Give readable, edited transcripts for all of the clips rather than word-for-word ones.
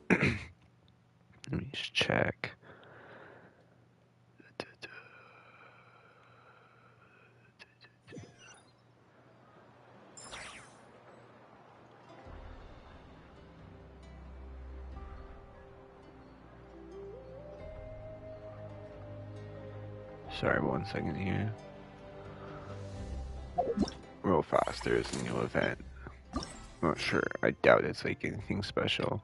Let me just check. Sorry, 1 second here. Real fast, there is a new event. I'm not sure. I doubt it's like anything special.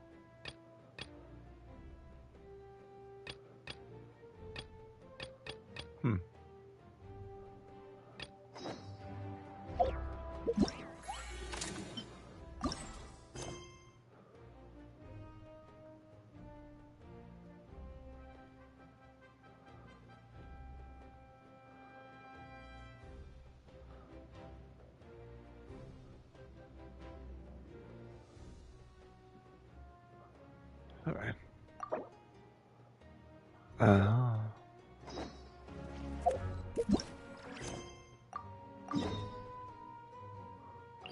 Alright.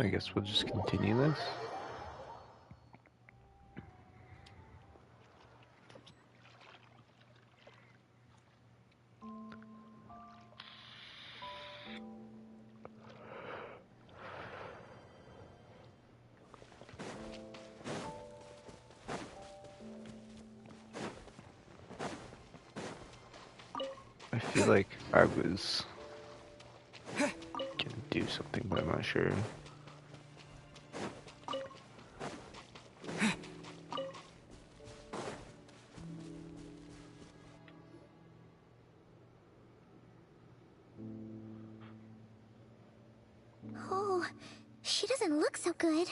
I guess we'll just continue this. I feel like I was gonna do something, but I'm not sure. Oh, she doesn't look so good.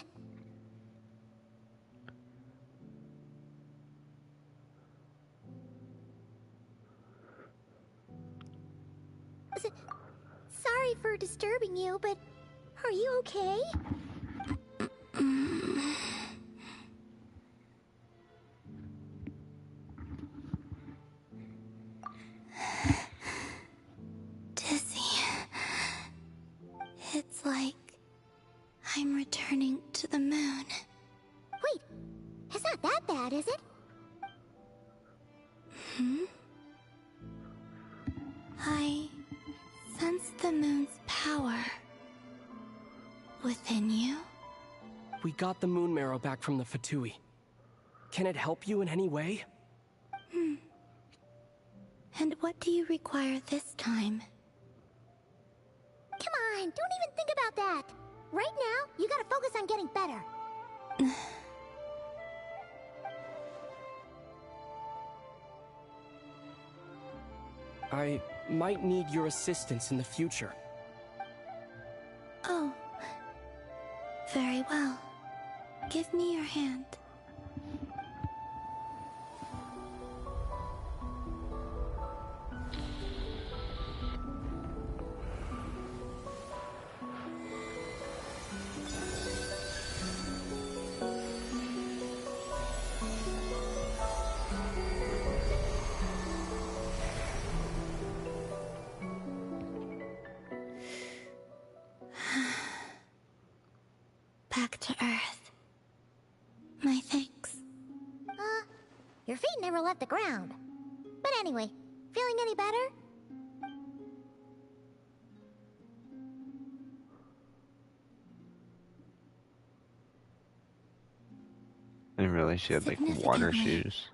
Sorry for disturbing you, but are you okay? Dizzy. It's like I'm returning to the moon. Wait, it's not that bad, is it? I sense the moon's power within you. We got the moon marrow back from the Fatui. Can it help you in any way? And what do you require this time? Come on, don't even think about that. Right now, you gotta focus on getting better. I might need your assistance in the future. Oh. Very well. Give me your hand. Back to Earth. My thanks. Your feet never left the ground. But anyway, feeling any better? I didn't realize she had like water Significantly. shoes.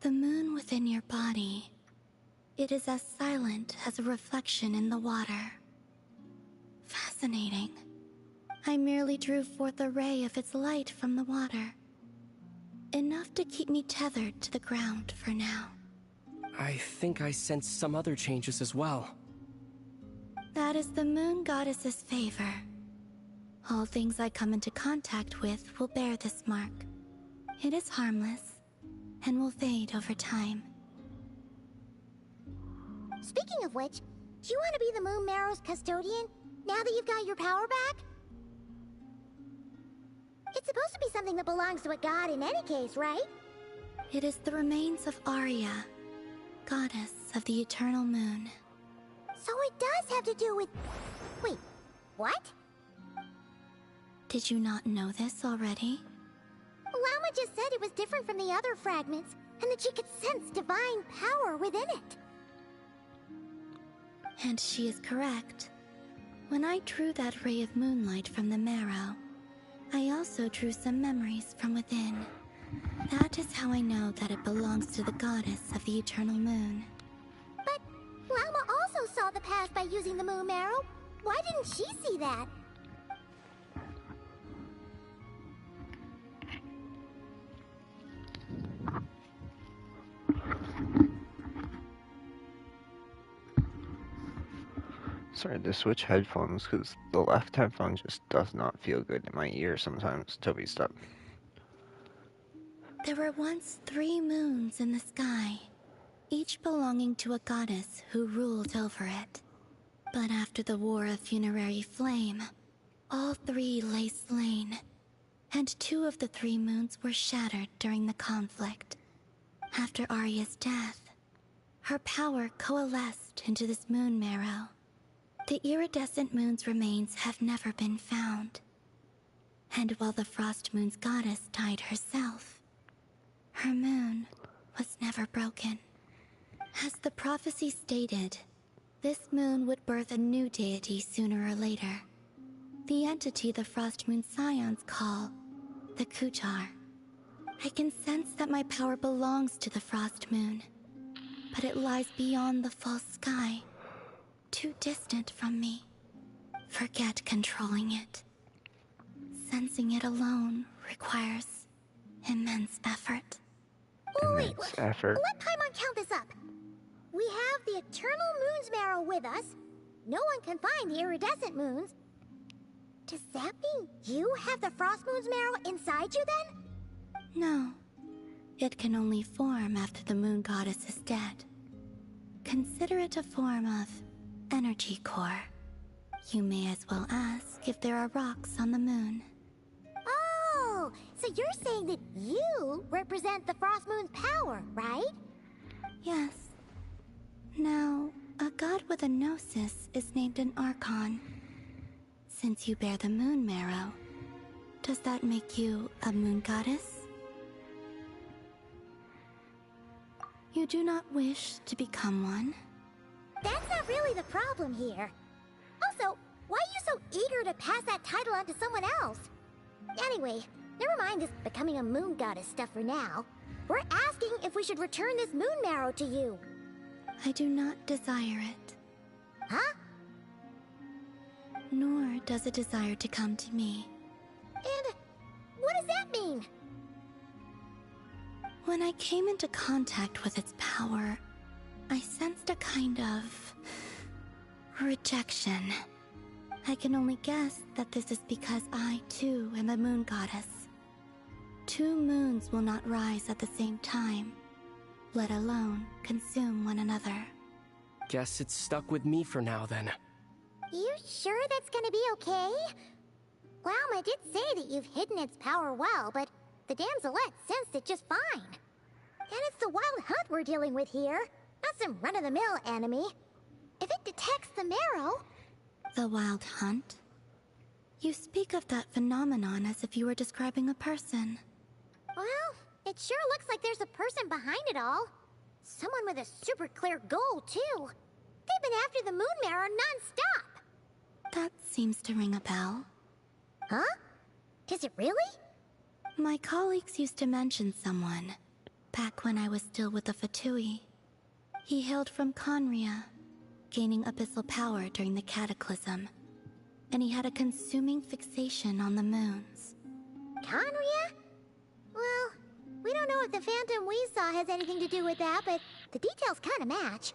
The moon within your body. It is as silent as a reflection in the water. Fascinating. I merely drew forth a ray of its light from the water. Enough to keep me tethered to the ground for now. I think I sense some other changes as well. That is the moon goddess's favor. All things I come into contact with will bear this mark. It is harmless, and will fade over time. Speaking of which, do you want to be the Moon Marrow's custodian, now that you've got your power back? It's supposed to be something that belongs to a god in any case, right? It is the remains of Arya, goddess of the eternal moon. So it does have to do with... Wait, what? Did you not know this already? Lama just said it was different from the other fragments, and that she could sense divine power within it. And she is correct. When I drew that ray of moonlight from the marrow, I also drew some memories from within. That is how I know that it belongs to the goddess of the eternal moon. But Lama also saw the past by using the moon marrow. Why didn't she see that? Sorry to switch headphones because the left headphone just does not feel good in my ear sometimes. Toby, stop. There were once 3 moons in the sky, each belonging to a goddess who ruled over it. But after the War of Funerary Flame, all 3 lay slain, and 2 of the 3 moons were shattered during the conflict. After Arya's death, her power coalesced into this moon marrow. The iridescent moon's remains have never been found. And while the Frost Moon's goddess died herself, her moon was never broken. As the prophecy stated, this moon would birth a new deity sooner or later. The entity the Frost Moon Scions call the Kutar. I can sense that my power belongs to the Frost Moon, but it lies beyond the false sky, too distant from me. Forget controlling it. Sensing it alone requires immense effort. Wait, Immense effort. let Paimon count this up. We have the Eternal Moon's marrow with us. No one can find the iridescent moons. Does that mean you have the Frost Moon's marrow inside you then? No. It can only form after the moon goddess is dead. Consider it a form of energy core. You may as well ask if there are rocks on the moon. Oh, so you're saying that you represent the Frost Moon's power, right? Yes. Now, a god with a gnosis is named an Archon. Since you bear the moon marrow, does that make you a moon goddess? You do not wish to become one? That's not really the problem here. Also, why are you so eager to pass that title on to someone else? Anyway, never mind this becoming a moon goddess stuff for now. We're asking if we should return this moon marrow to you. I do not desire it. Huh? Nor does it desire to come to me. And what does that mean? When I came into contact with its power, I sensed a kind of rejection. I can only guess that this is because I, too, am a moon goddess. 2 moons will not rise at the same time, let alone consume one another. Guess it's stuck with me for now, then. You sure that's gonna be okay? Lama did say that you've hidden its power well, but the damselette sensed it just fine. And it's the wild hunt we're dealing with here, not some run-of-the-mill enemy. If it detects the marrow... The wild hunt? You speak of that phenomenon as if you were describing a person. Well, it sure looks like there's a person behind it all. Someone with a super clear goal, too. They've been after the moon marrow non-stop. That seems to ring a bell. Huh? Does it really? My colleagues used to mention someone, back when I was still with the Fatui. He hailed from Conria, gaining abyssal power during the Cataclysm, and he had a consuming fixation on the moons. Conria? Well, we don't know if the phantom we saw has anything to do with that, but the details kind of match.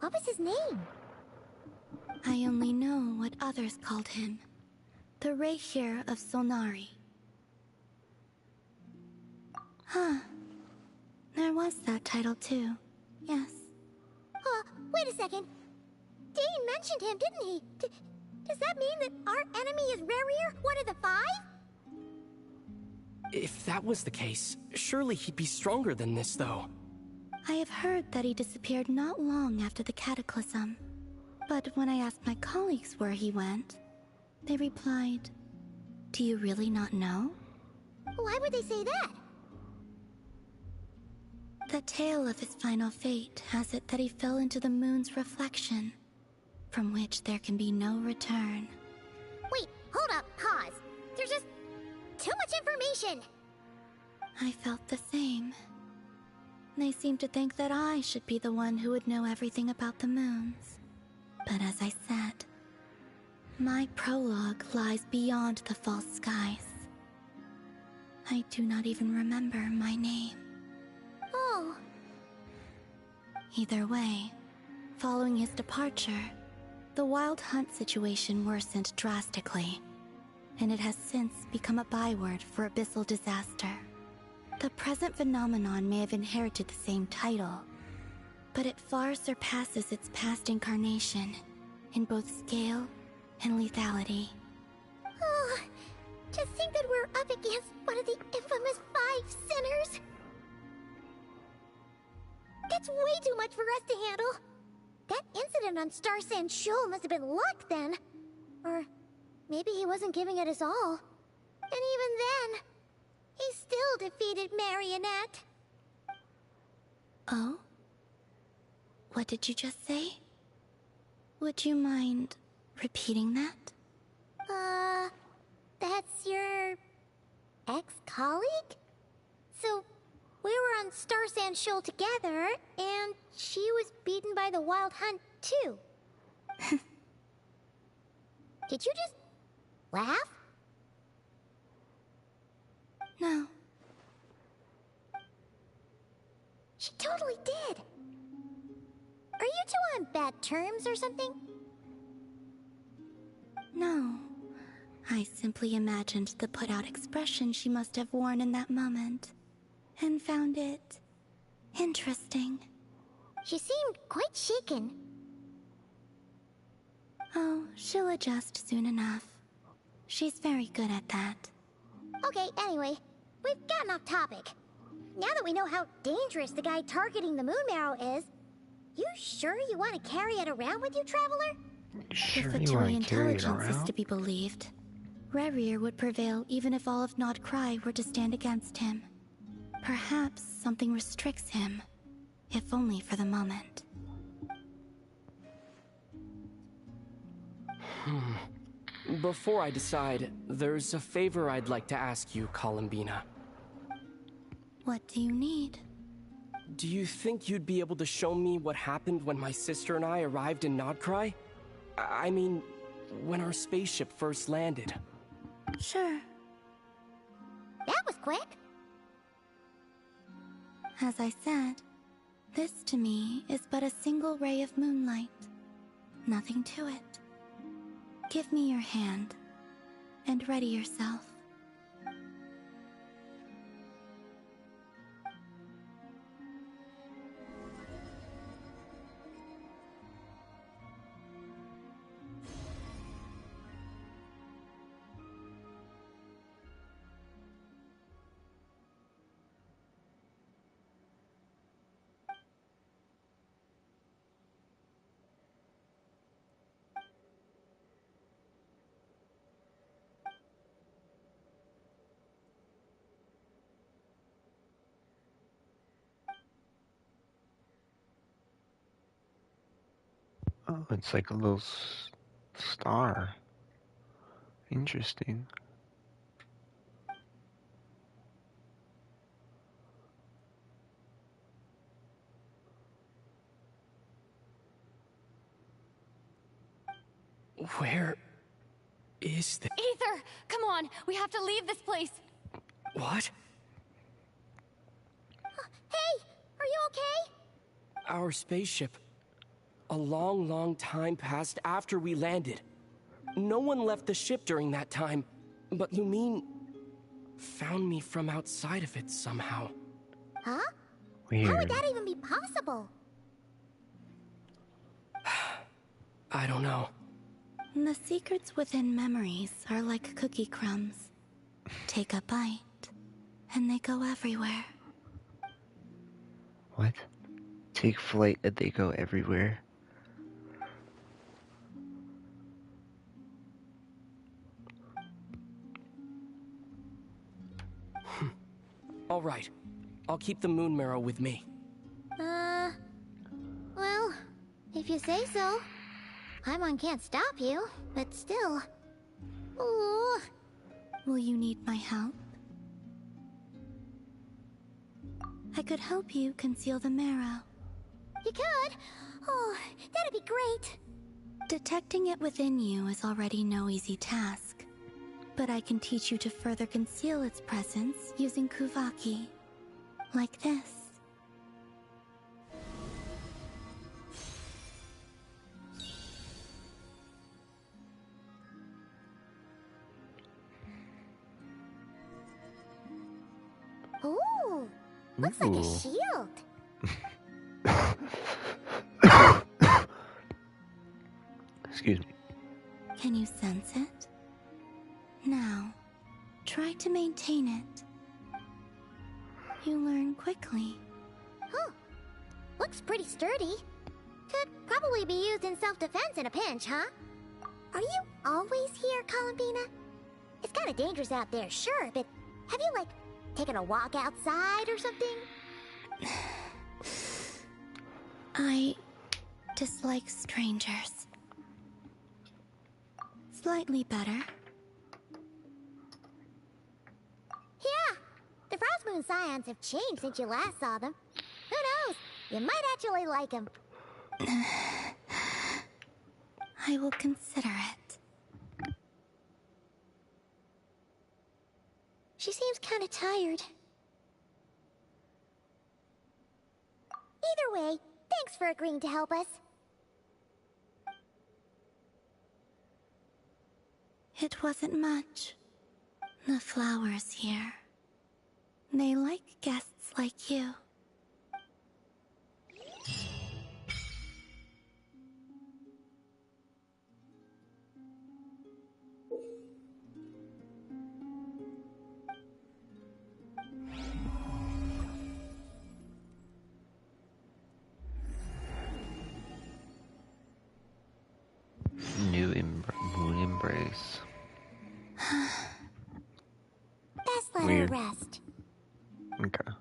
What was his name? I only know what others called him. The Reikir of Solnari. Huh. There was that title too. Yes. Wait a second. Dane mentioned him, didn't he? Does that mean that our enemy is Rarier, one of the 5? If that was the case, surely he'd be stronger than this, though. I have heard that he disappeared not long after the Cataclysm. But when I asked my colleagues where he went, they replied, "Do you really not know?" Why Why would they say that? The tale of his final fate has it that he fell into the moon's reflection, from which there can be no return. Wait, hold up, pause. There's just too much information. I felt the same. They seemed to think that I should be the one who would know everything about the moons. But as I said, my prologue lies beyond the false skies. I do not even remember my name. Oh. Either way, following his departure, the wild hunt situation worsened drastically, and it has since become a byword for abyssal disaster. The present phenomenon may have inherited the same title, but it far surpasses its past incarnation in both scale and lethality. Oh, to think that we're up against one of the infamous 5 sinners. That's way too much for us to handle. That incident on Star Sand Shoal must have been luck then. Or maybe he wasn't giving it his all. And even then, he still defeated Marionette. Oh? What did you just say? Would you mind repeating that? That's your ex-colleague? So, we were on Star Sand Shoal together, and she was beaten by the Wild Hunt, too. Did you just laugh? No. She totally did. Are you two on bad terms or something? No. I simply imagined the put-out expression she must have worn in that moment, and found it interesting. She seemed quite shaken. Oh, she'll adjust soon enough. She's very good at that. Okay, anyway, we've gotten off topic. Now that we know how dangerous the guy targeting the moon marrow is, you sure you want to carry it around with you, Traveler? Sure If you want Fatui to carry it intelligence is around? to be believed, Rerir would prevail even if all of Nod Cry were to stand against him. Perhaps something restricts him, if only for the moment. Before I decide, there's a favor I'd like to ask you, Columbina. What do you need? Do you think you'd be able to show me what happened when my sister and I arrived in Nodcry? I mean, when our spaceship first landed. Sure. That was quick. As I said, this to me is but a single ray of moonlight. Nothing to it. Give me your hand, and ready yourself. Oh, it's like a little star. Interesting. Where is the... Aether! Come on! We have to leave this place! What? Hey, are you okay? Our spaceship. A long, long time passed after we landed. No one left the ship during that time, but Lumine found me from outside of it somehow. Huh? Weird. How would that even be possible? I don't know. The secrets within memories are like cookie crumbs. Take a bite, and they go everywhere. What? Take flight and they go everywhere. All right. I'll keep the moon marrow with me. Well, if you say so. Paimon can't stop you, but still. Ooh. Will you need my help? I could help you conceal the marrow. You could? Oh, that'd be great. Detecting it within you is already no easy task. But I can teach you to further conceal its presence using Kuvaki. Like this. Ooh, looks like a shield. Excuse me. Can you sense it? Now, try to maintain it. You learn quickly. Huh. Looks pretty sturdy. Could probably be used in self-defense in a pinch, huh? Are you always here, Columbina? It's kind of dangerous out there, sure, but have you, like, taken a walk outside or something? I dislike strangers. Slightly better. Yeah, the Frostmoon Scions have changed since you last saw them. Who knows? You might actually like them. I will consider it. She seems kind of tired. Either way, thanks for agreeing to help us. It wasn't much. The flowers here. They like guests like you. Moon embrace. Best let her Weird. rest. Okay.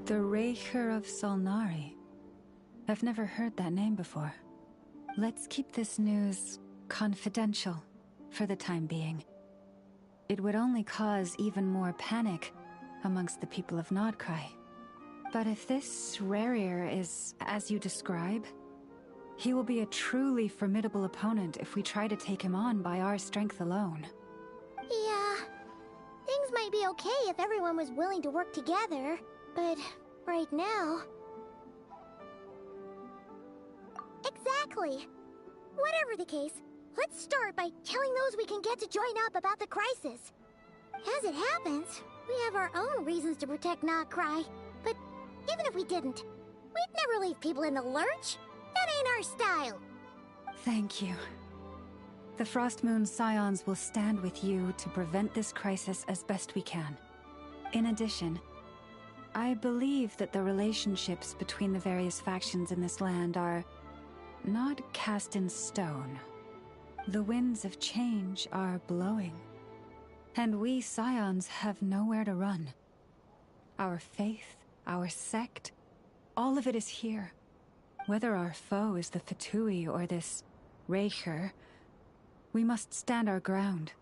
The Raker of Solnari. I've never heard that name before. Let's keep this news confidential for the time being. It would only cause even more panic amongst the people of Nodcry. But if this Rarir is as you describe, he will be a truly formidable opponent if we try to take him on by our strength alone. Yeah, things might be okay if everyone was willing to work together, but right now... Exactly. Whatever the case, let's start by telling those we can get to join up about the crisis. As it happens, we have our own reasons to protect Nodcry, but even if we didn't, we'd never leave people in the lurch. That ain't our style. Thank you. The Frostmoon Scions will stand with you to prevent this crisis as best we can. In addition, I believe that the relationships between the various factions in this land are not cast in stone. The winds of change are blowing. And we Scions have nowhere to run. Our faith, our sect, all of it is here. Whether our foe is the Fatui or this Raker, we must stand our ground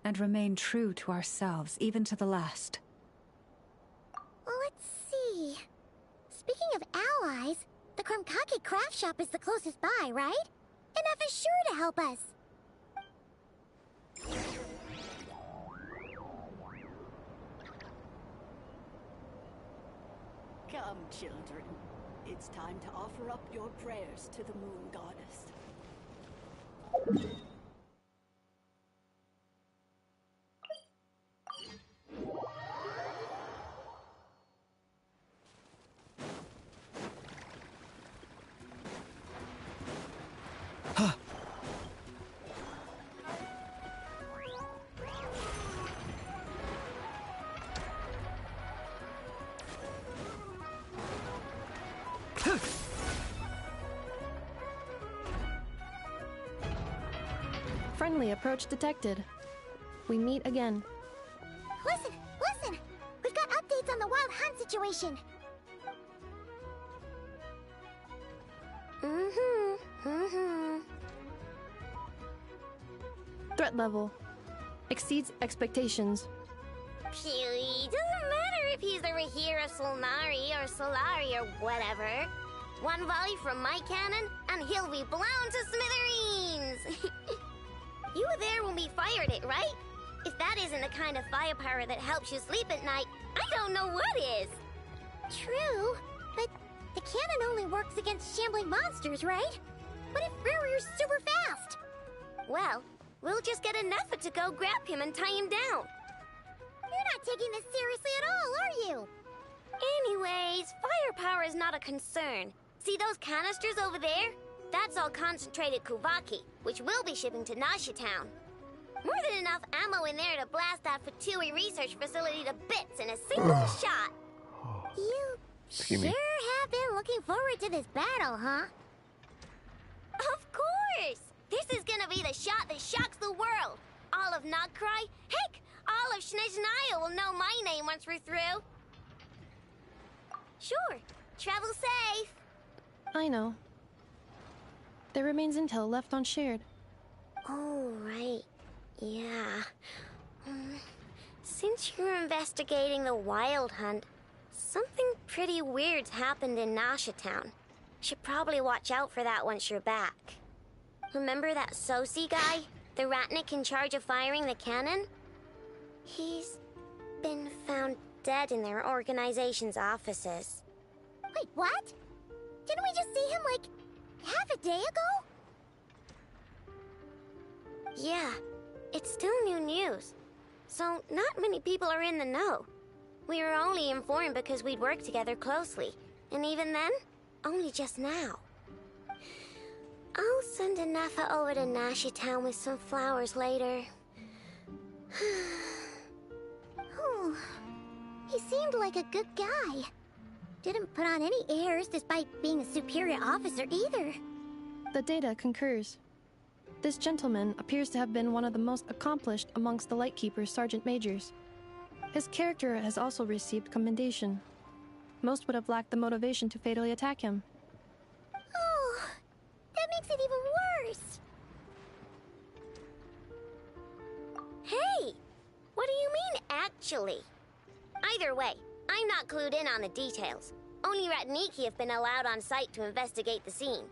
and remain true to ourselves, even to the last. Well, let's see. Speaking of allies, the Krumkake craft shop is the closest by, right? NF is sure to help us. Come, children. It's time to offer up your prayers to the Moon Goddess. Friendly approach detected. We meet again. Listen! Listen! We've got updates on the wild hunt situation. Threat level exceeds expectations. Phew, doesn't matter if he's the Rahira Solnari or Solari or whatever. One volley from my cannon, and he'll be blown to smithereens! You were there when we fired it, right? If that isn't the kind of firepower that helps you sleep at night, I don't know what is! True, but the cannon only works against shambling monsters, right? What if Riri's super fast? Well, we'll just get an effort to go grab him and tie him down. You're not taking this seriously at all, are you? Anyways, firepower is not a concern. See those canisters over there? That's all concentrated Kuvaki, which we'll be shipping to Nasha Town. More than enough ammo in there to blast that Fatui research facility to bits in a single shot. You sure have been looking forward to this battle, huh? Of course! This is gonna be the shot that shocks the world. All of Nagkrai, heck, all of Snezhnaya will know my name once we're through. Sure, travel safe. I know. There remains intel left unshared. Oh, right. Yeah. Since you're investigating the wild hunt, something pretty weird's happened in Nasha Town. Should probably watch out for that once you're back. Remember that Sosi guy? The Ratnik in charge of firing the cannon? He's been found dead in their organization's offices. Wait, what? Didn't we just see him, like, half a day ago? Yeah, it's still new news. So, not many people are in the know. We were only informed because we'd worked together closely. And even then, only just now. I'll send a Nefa over to Nasha Town with some flowers later. Oh, he seemed like a good guy. Didn't put on any airs despite being a superior officer either. The data concurs. This gentleman appears to have been one of the most accomplished amongst the Lightkeeper's sergeant majors. His character has also received commendation. Most would have lacked the motivation to fatally attack him. Oh, that makes it even worse. Hey, what do you mean, actually? Either way, I'm not clued in on the details. Only Ratniki have been allowed on site to investigate the scene.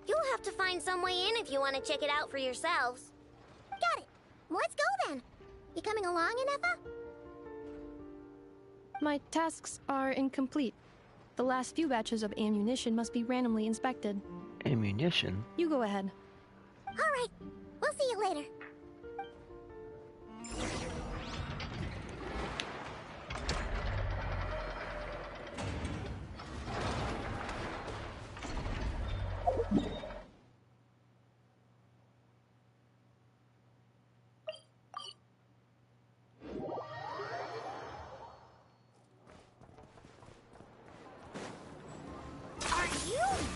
You'll have to find some way in if you want to check it out for yourselves. Got it. Let's go then. You coming along, Inefa? My tasks are incomplete. The last few batches of ammunition must be randomly inspected. Ammunition? You go ahead. All right. We'll see you later.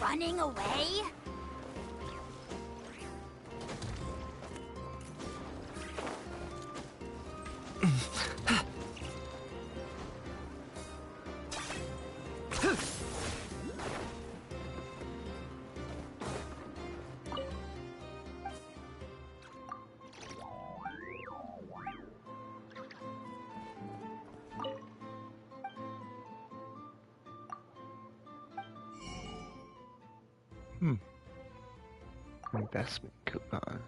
Running away? Investment coupon.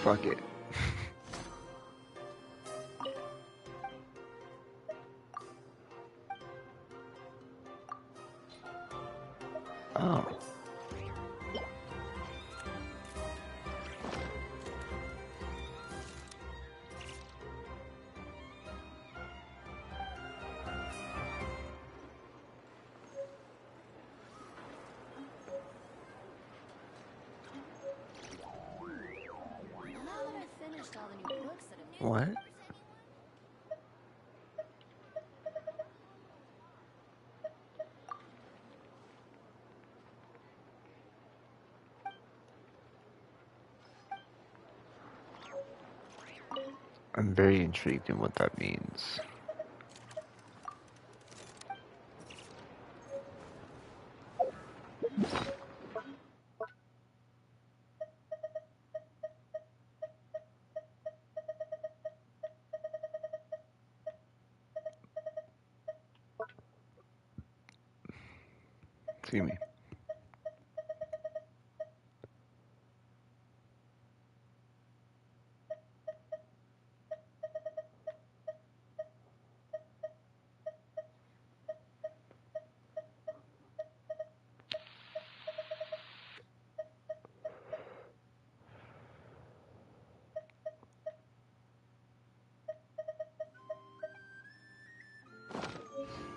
Fuck it. Oh. What? I'm very intrigued in what that means. See me.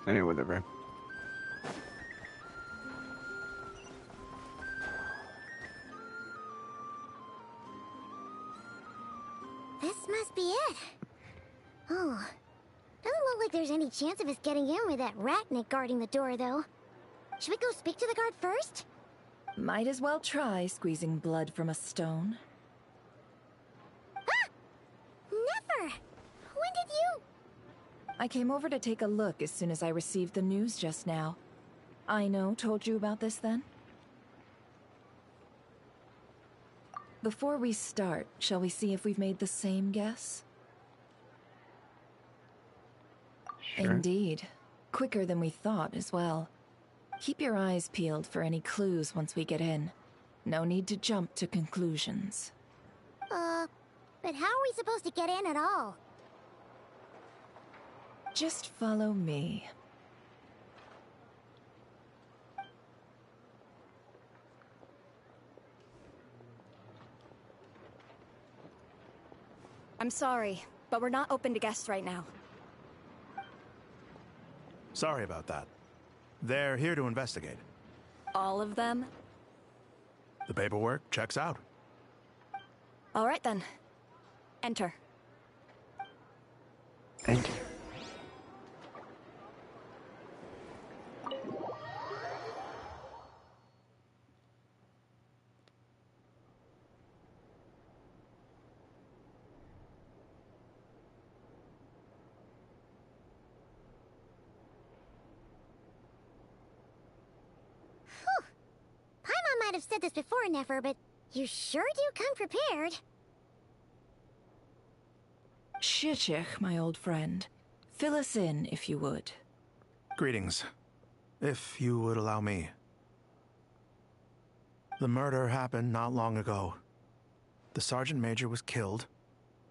Anyway, whatever. This must be it. Oh. Doesn't look like there's any chance of us getting in with that ratnik guarding the door, though. Should we go speak to the guard first? Might as well try squeezing blood from a stone. Ah! Never! When did you... I came over to take a look as soon as I received the news just now. Aino told you about this then? Before we start, shall we see if we've made the same guess? Sure. Indeed. Quicker than we thought as well. Keep your eyes peeled for any clues once we get in. No need to jump to conclusions. But how are we supposed to get in at all? Just follow me. I'm sorry, but we're not open to guests right now. Sorry about that. They're here to investigate. All of them? The paperwork checks out. All right then. Enter. Thank you. Paimon might have said this before, Nefer, but you sure do come prepared. Shishich, my old friend. Fill us in, if you would. Greetings. If you would allow me. The murder happened not long ago. The Sergeant Major was killed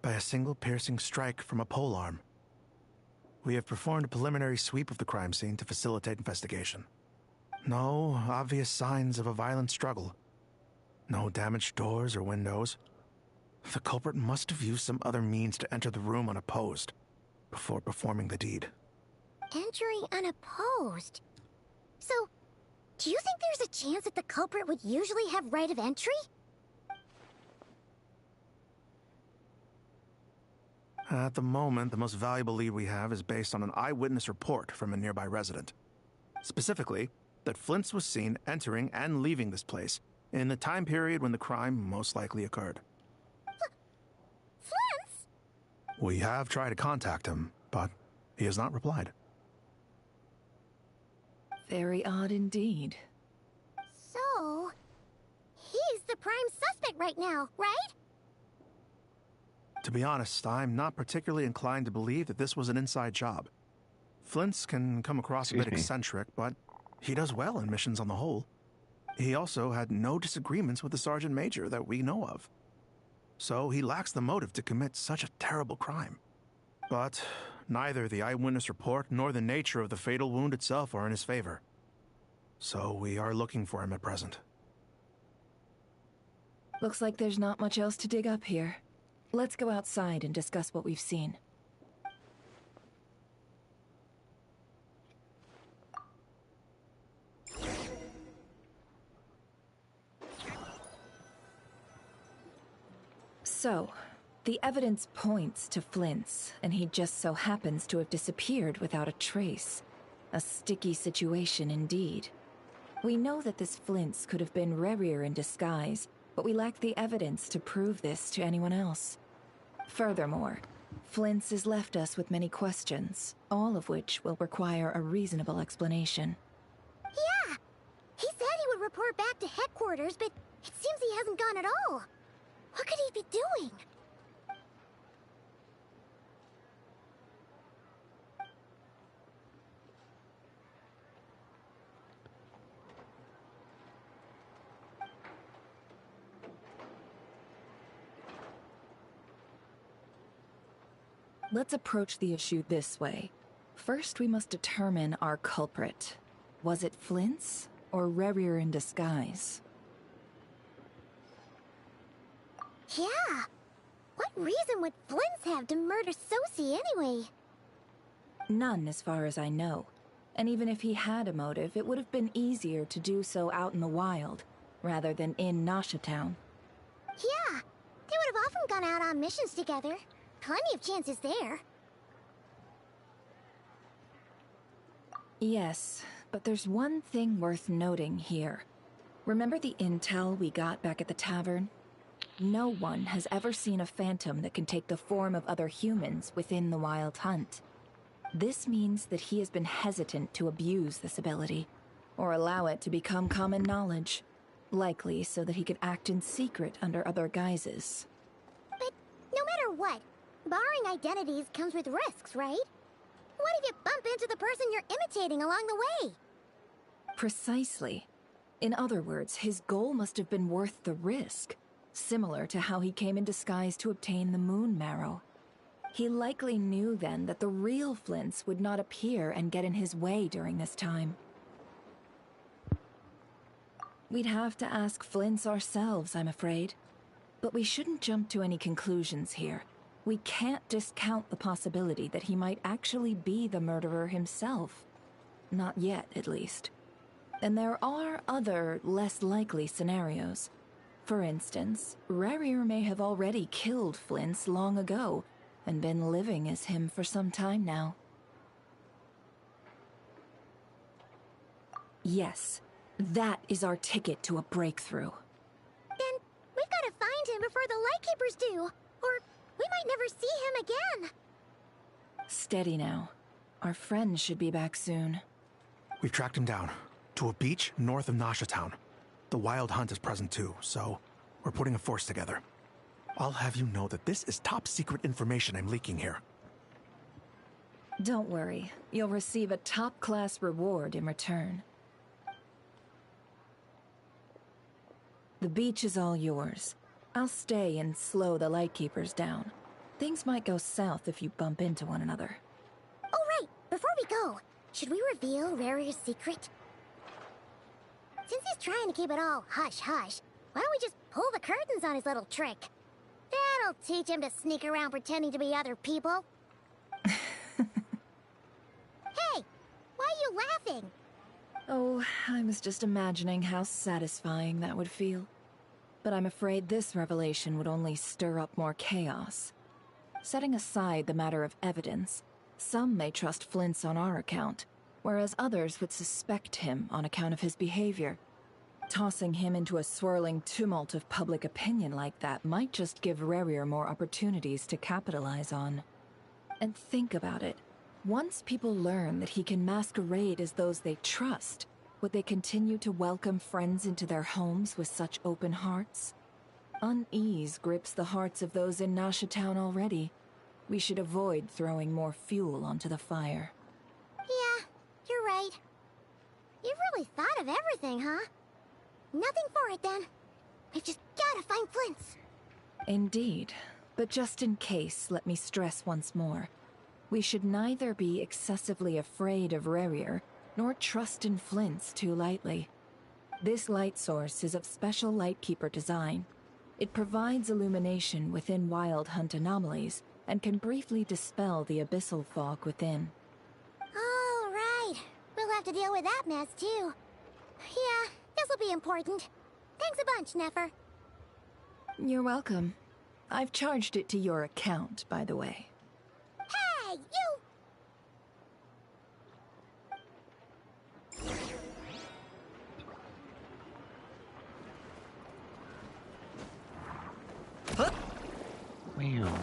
by a single piercing strike from a polearm. We have performed a preliminary sweep of the crime scene to facilitate investigation. No obvious signs of a violent struggle. No damaged doors or windows. The culprit must have used some other means to enter the room unopposed before performing the deed. Entering unopposed? So, do you think there's a chance that the culprit would usually have right of entry? At the moment, the most valuable lead we have is based on an eyewitness report from a nearby resident. Specifically, that Flint's was seen entering and leaving this place in the time period when the crime most likely occurred. Flint's? We have tried to contact him, but he has not replied. Very odd indeed. So, he's the prime suspect right now, right? To be honest, I'm not particularly inclined to believe that this was an inside job. Flint's can come across a bit eccentric, but he does well in missions on the whole. He also had no disagreements with the Sergeant Major that we know of. So he lacks the motive to commit such a terrible crime. But neither the eyewitness report nor the nature of the fatal wound itself are in his favor. So we are looking for him at present. Looks like there's not much else to dig up here. Let's go outside and discuss what we've seen. So, the evidence points to Flint's, and he just so happens to have disappeared without a trace. A sticky situation indeed. We know that this Flint's could have been Rerir in disguise, but we lack the evidence to prove this to anyone else. Furthermore, Flint's has left us with many questions, all of which will require a reasonable explanation. Yeah! He said he would report back to headquarters, but it seems he hasn't gone at all. What could he be doing? Let's approach the issue this way. First, we must determine our culprit. Was it Flint's or Rerir in disguise? Yeah! What reason would Flint's have to murder Sosie anyway? None, as far as I know. And even if he had a motive, it would have been easier to do so out in the wild, rather than in Nasha Town. Yeah, they would have often gone out on missions together. Plenty of chances there. Yes, but there's one thing worth noting here. Remember the intel we got back at the tavern? No one has ever seen a phantom that can take the form of other humans within the Wild Hunt. This means that he has been hesitant to abuse this ability, or allow it to become common knowledge, likely so that he could act in secret under other guises. But no matter what, barring identities comes with risks, right? What if you bump into the person you're imitating along the way? Precisely. In other words, his goal must have been worth the risk, similar to how he came in disguise to obtain the moon marrow. He likely knew then that the real Flint's would not appear and get in his way during this time. We'd have to ask Flint's ourselves, I'm afraid. But we shouldn't jump to any conclusions here. We can't discount the possibility that he might actually be the murderer himself. Not yet, at least. And there are other, less likely scenarios. For instance, Rerir may have already killed Flint's long ago, and been living as him for some time now. Yes, that is our ticket to a breakthrough. Then we've got to find him before the Lightkeepers do, or we might never see him again. Steady now. Our friend should be back soon. We've tracked him down to a beach north of Nasha Town. The Wild Hunt is present too, so we're putting a force together. I'll have you know that this is top secret information I'm leaking here. Don't worry. You'll receive a top-class reward in return. The beach is all yours. I'll stay and slow the Lightkeepers down. Things might go south if you bump into one another. Oh, right! Before we go, should we reveal Rarir's secret? Since he's trying to keep it all hush-hush, why don't we just pull the curtains on his little trick? That'll teach him to sneak around pretending to be other people. Hey! Why are you laughing? Oh, I was just imagining how satisfying that would feel. But I'm afraid this revelation would only stir up more chaos. Setting aside the matter of evidence, some may trust Flint's on our account, whereas others would suspect him on account of his behavior. Tossing him into a swirling tumult of public opinion like that might just give Rarier more opportunities to capitalize on. And think about it. Once people learn that he can masquerade as those they trust, would they continue to welcome friends into their homes with such open hearts? Unease grips the hearts of those in Nasha Town already. We should avoid throwing more fuel onto the fire. Yeah, you're right. You've really thought of everything, huh? Nothing for it, then. We've just gotta find Flint's. Indeed. But just in case, let me stress once more. We should neither be excessively afraid of Rarier, nor trust in Flint's too lightly. This light source is of special Lightkeeper design. It provides illumination within Wild Hunt anomalies, and can briefly dispel the abyssal fog within. Oh, right. We'll have to deal with that mess, too. Yeah, this'll be important. Thanks a bunch, Nefer. You're welcome. I've charged it to your account, by the way. Hey, you! Wow.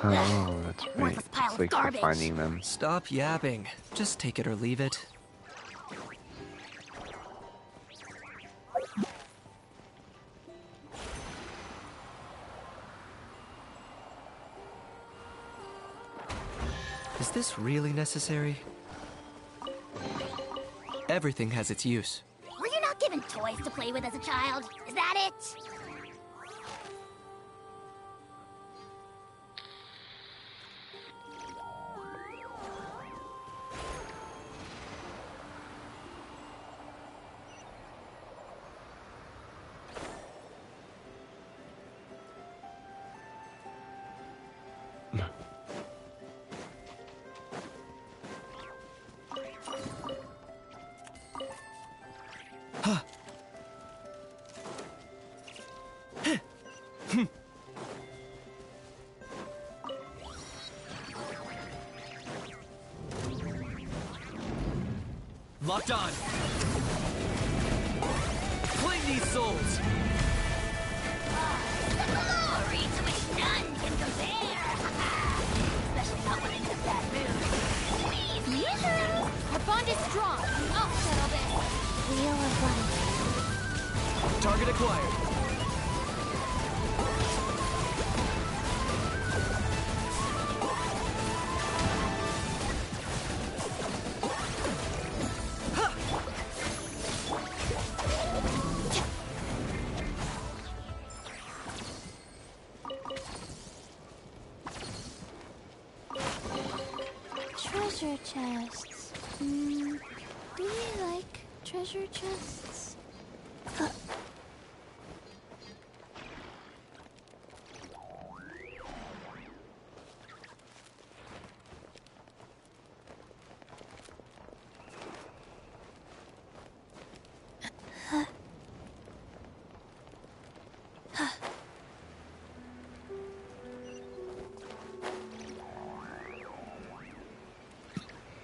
Oh, that's right. It's like for finding them. Stop yapping. Just take it or leave it. Is this really necessary? Everything has its use. Were you not given toys to play with as a child? Is that it? Locked on. Clean these souls. The glory to which none can compare. Especially not when in a bad mood. Please, our bond is strong. I'll settle this. Wheel of life. Target acquired. Treasure chests. Do we like treasure chests?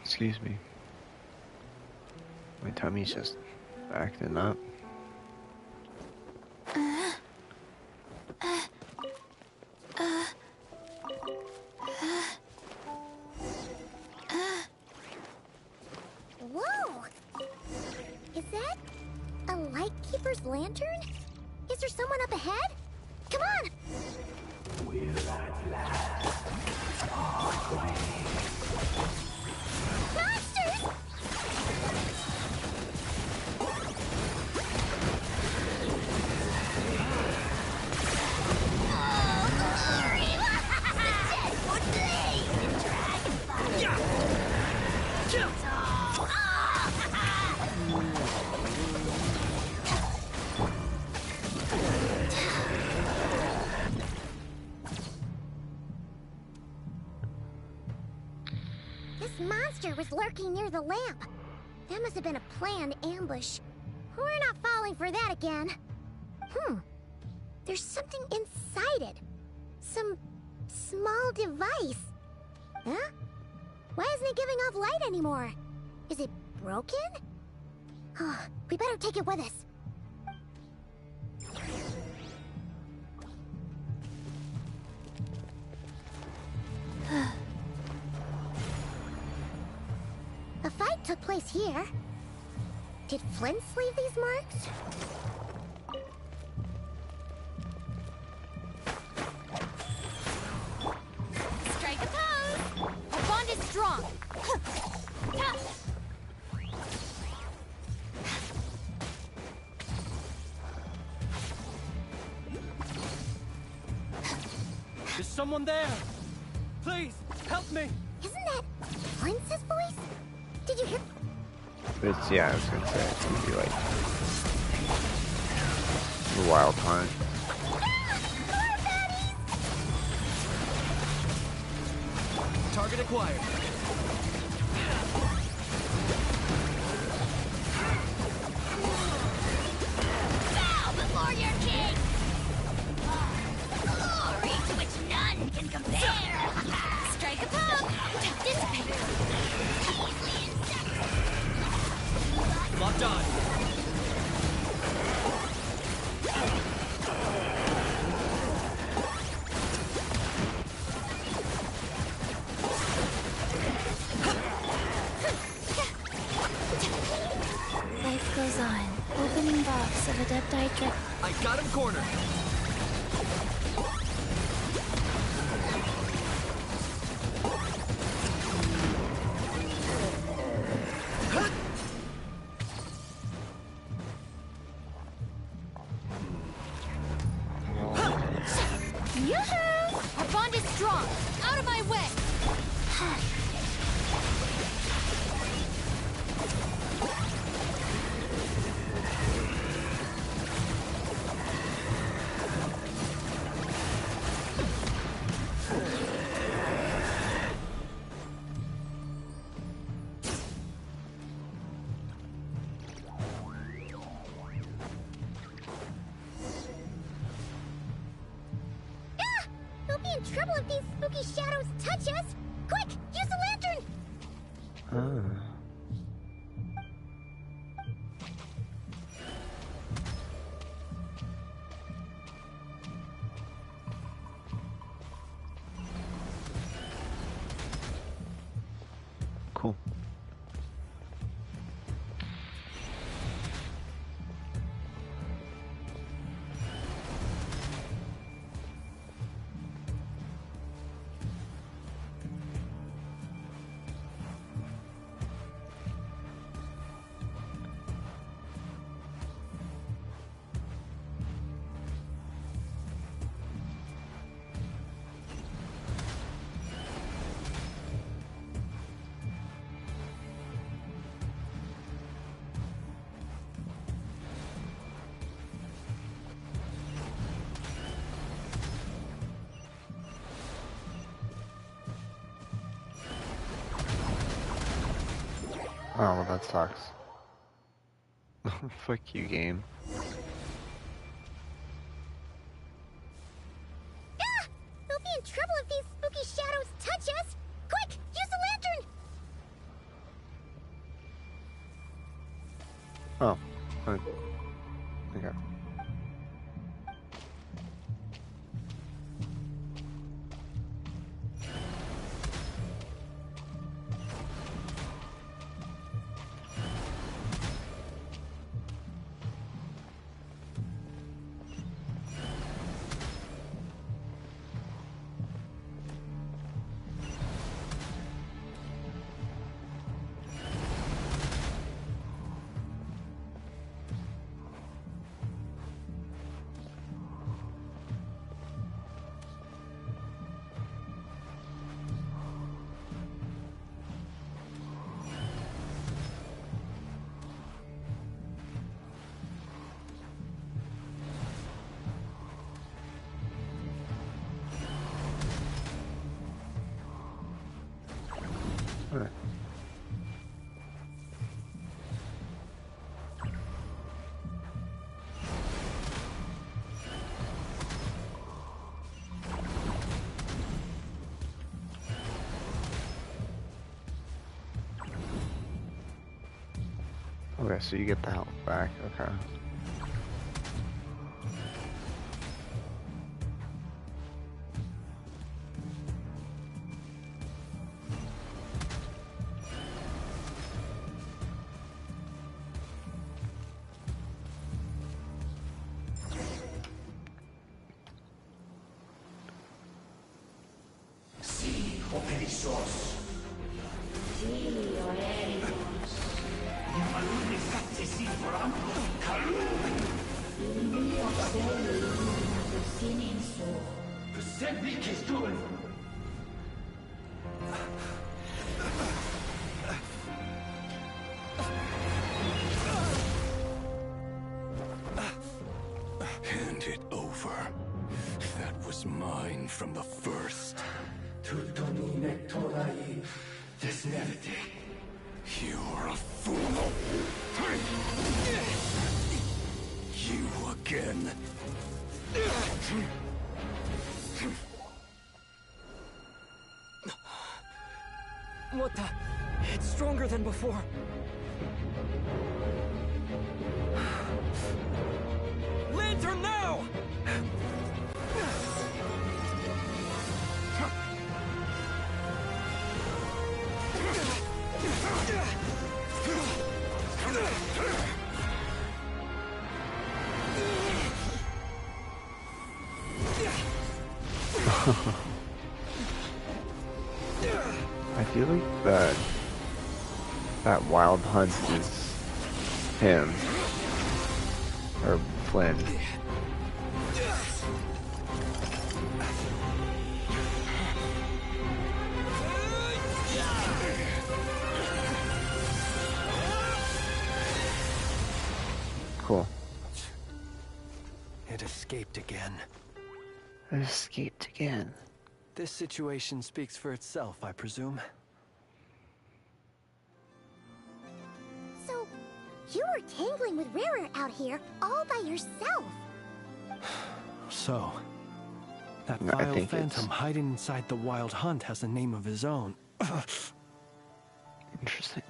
Excuse me. My tummy's just acting up. Whoa! Is that a Lightkeeper's lantern? Is there someone up ahead? Come on! Monsters! monster was lurking near the lamp. That must have been a planned ambush. We're not falling for that again. There's something inside it. Some small device. Huh? Why isn't it giving off light anymore? Is it broken? We better take it with us. A fight took place here. Did Flint leave these marks? Strike a pose! Our bond is strong! Is someone there? Please, help me! Isn't that Flint's voice? Did you hear? It's, yeah, I was gonna say, it's gonna be like a wild hunt. Target acquired. Bow before your king! Glory to which none can compare! Strike a pose! Dissipate! Easily insect! Locked on. Life goes on. Opening box of Adepti Trip. I got him cornered. Yoo-hoo! Our bond is strong! Out of my way! We'll be in trouble if these spooky shadows touch us! Quick, use the lantern! Cool. Oh, well, that sucks. Fuck you, game. We'll be in trouble if these spooky shadows touch us! Quick, use the lantern! Oh. Okay. Okay, so you get the health back. Okay. Hand it over. That was mine from the first. You're a fool. You again. What the? It's stronger than before. Lantern now! I feel like that wild hunt is him or Flynn. Cool. It escaped again. I escaped again. This situation speaks for itself, I presume. So, you were tangling with Rarer out here all by yourself. So, that No, I vile think phantom it's- hiding inside the wild hunt has a name of his own. Interesting.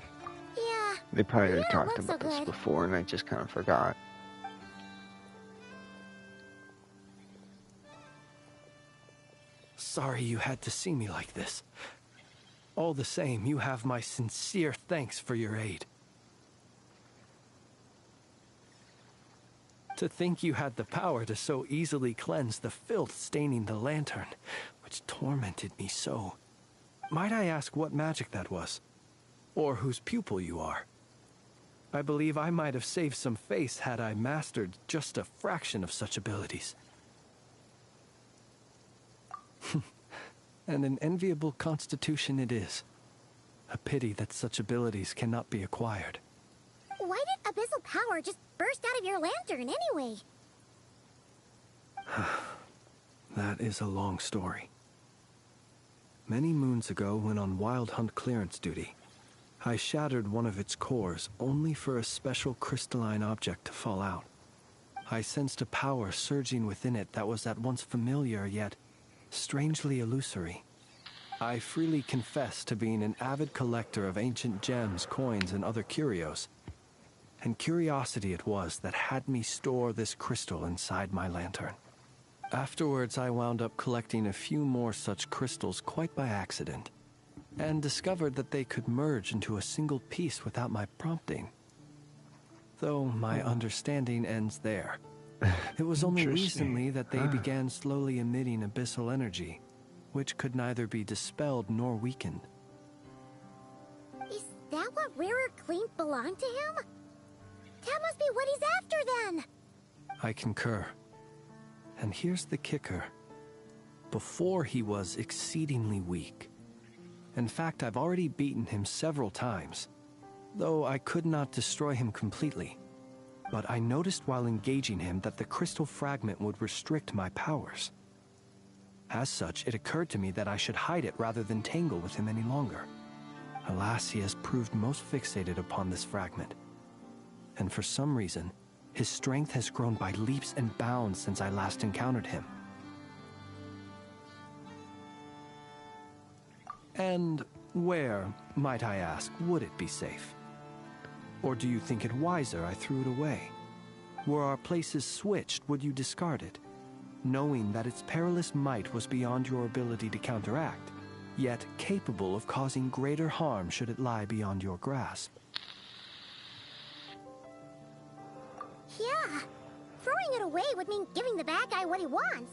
Yeah. They probably already Yeah, talked looks so about this good. before and I just kind of forgot. Sorry you had to see me like this. All the same, you have my sincere thanks for your aid. To think you had the power to so easily cleanse the filth staining the lantern, which tormented me so. Might I ask what magic that was? Or whose pupil you are? I believe I might have saved some face had I mastered just a fraction of such abilities. And an enviable constitution it is. A pity that such abilities cannot be acquired. Why did abyssal power just burst out of your lantern anyway? That is a long story. Many moons ago, when on wild hunt clearance duty, I shattered one of its cores only for a special crystalline object to fall out. I sensed a power surging within it that was at once familiar yet strangely illusory. I freely confess to being an avid collector of ancient gems, coins, and other curios. And curiosity it was that had me store this crystal inside my lantern. Afterwards, I wound up collecting a few more such crystals quite by accident, and discovered that they could merge into a single piece without my prompting. Though my understanding ends there. It was only Interesting. recently that they began slowly emitting abyssal energy, which could neither be dispelled nor weakened. Is that what Rarer claimed belonged to him? That must be what he's after then! I concur. And here's the kicker. Before he was exceedingly weak. In fact, I've already beaten him several times, though I could not destroy him completely. But I noticed while engaging him that the crystal fragment would restrict my powers. As such, it occurred to me that I should hide it rather than tangle with him any longer. Alas, he has proved most fixated upon this fragment. And for some reason, his strength has grown by leaps and bounds since I last encountered him. And where, might I ask, would it be safe? Or do you think it wiser I threw it away? Were our places switched, would you discard it, knowing that its perilous might was beyond your ability to counteract, yet capable of causing greater harm should it lie beyond your grasp? Yeah, throwing it away would mean giving the bad guy what he wants.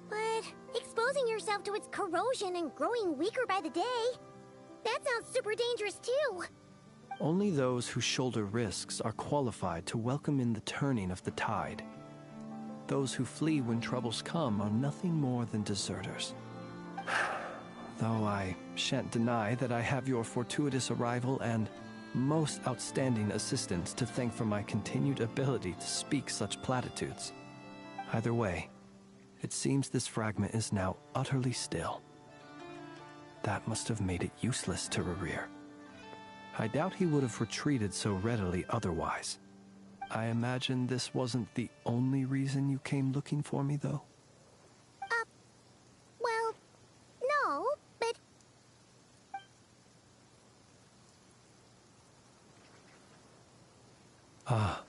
But exposing yourself to its corrosion and growing weaker by the day, that sounds super dangerous too. Only those who shoulder risks are qualified to welcome in the turning of the tide. Those who flee when troubles come are nothing more than deserters. Though I shan't deny that I have your fortuitous arrival and most outstanding assistance to thank for my continued ability to speak such platitudes. Either way, it seems this fragment is now utterly still. That must have made it useless to Rerir. I doubt he would have retreated so readily otherwise. I imagine this wasn't the only reason you came looking for me, though? Well, no, but... Ah.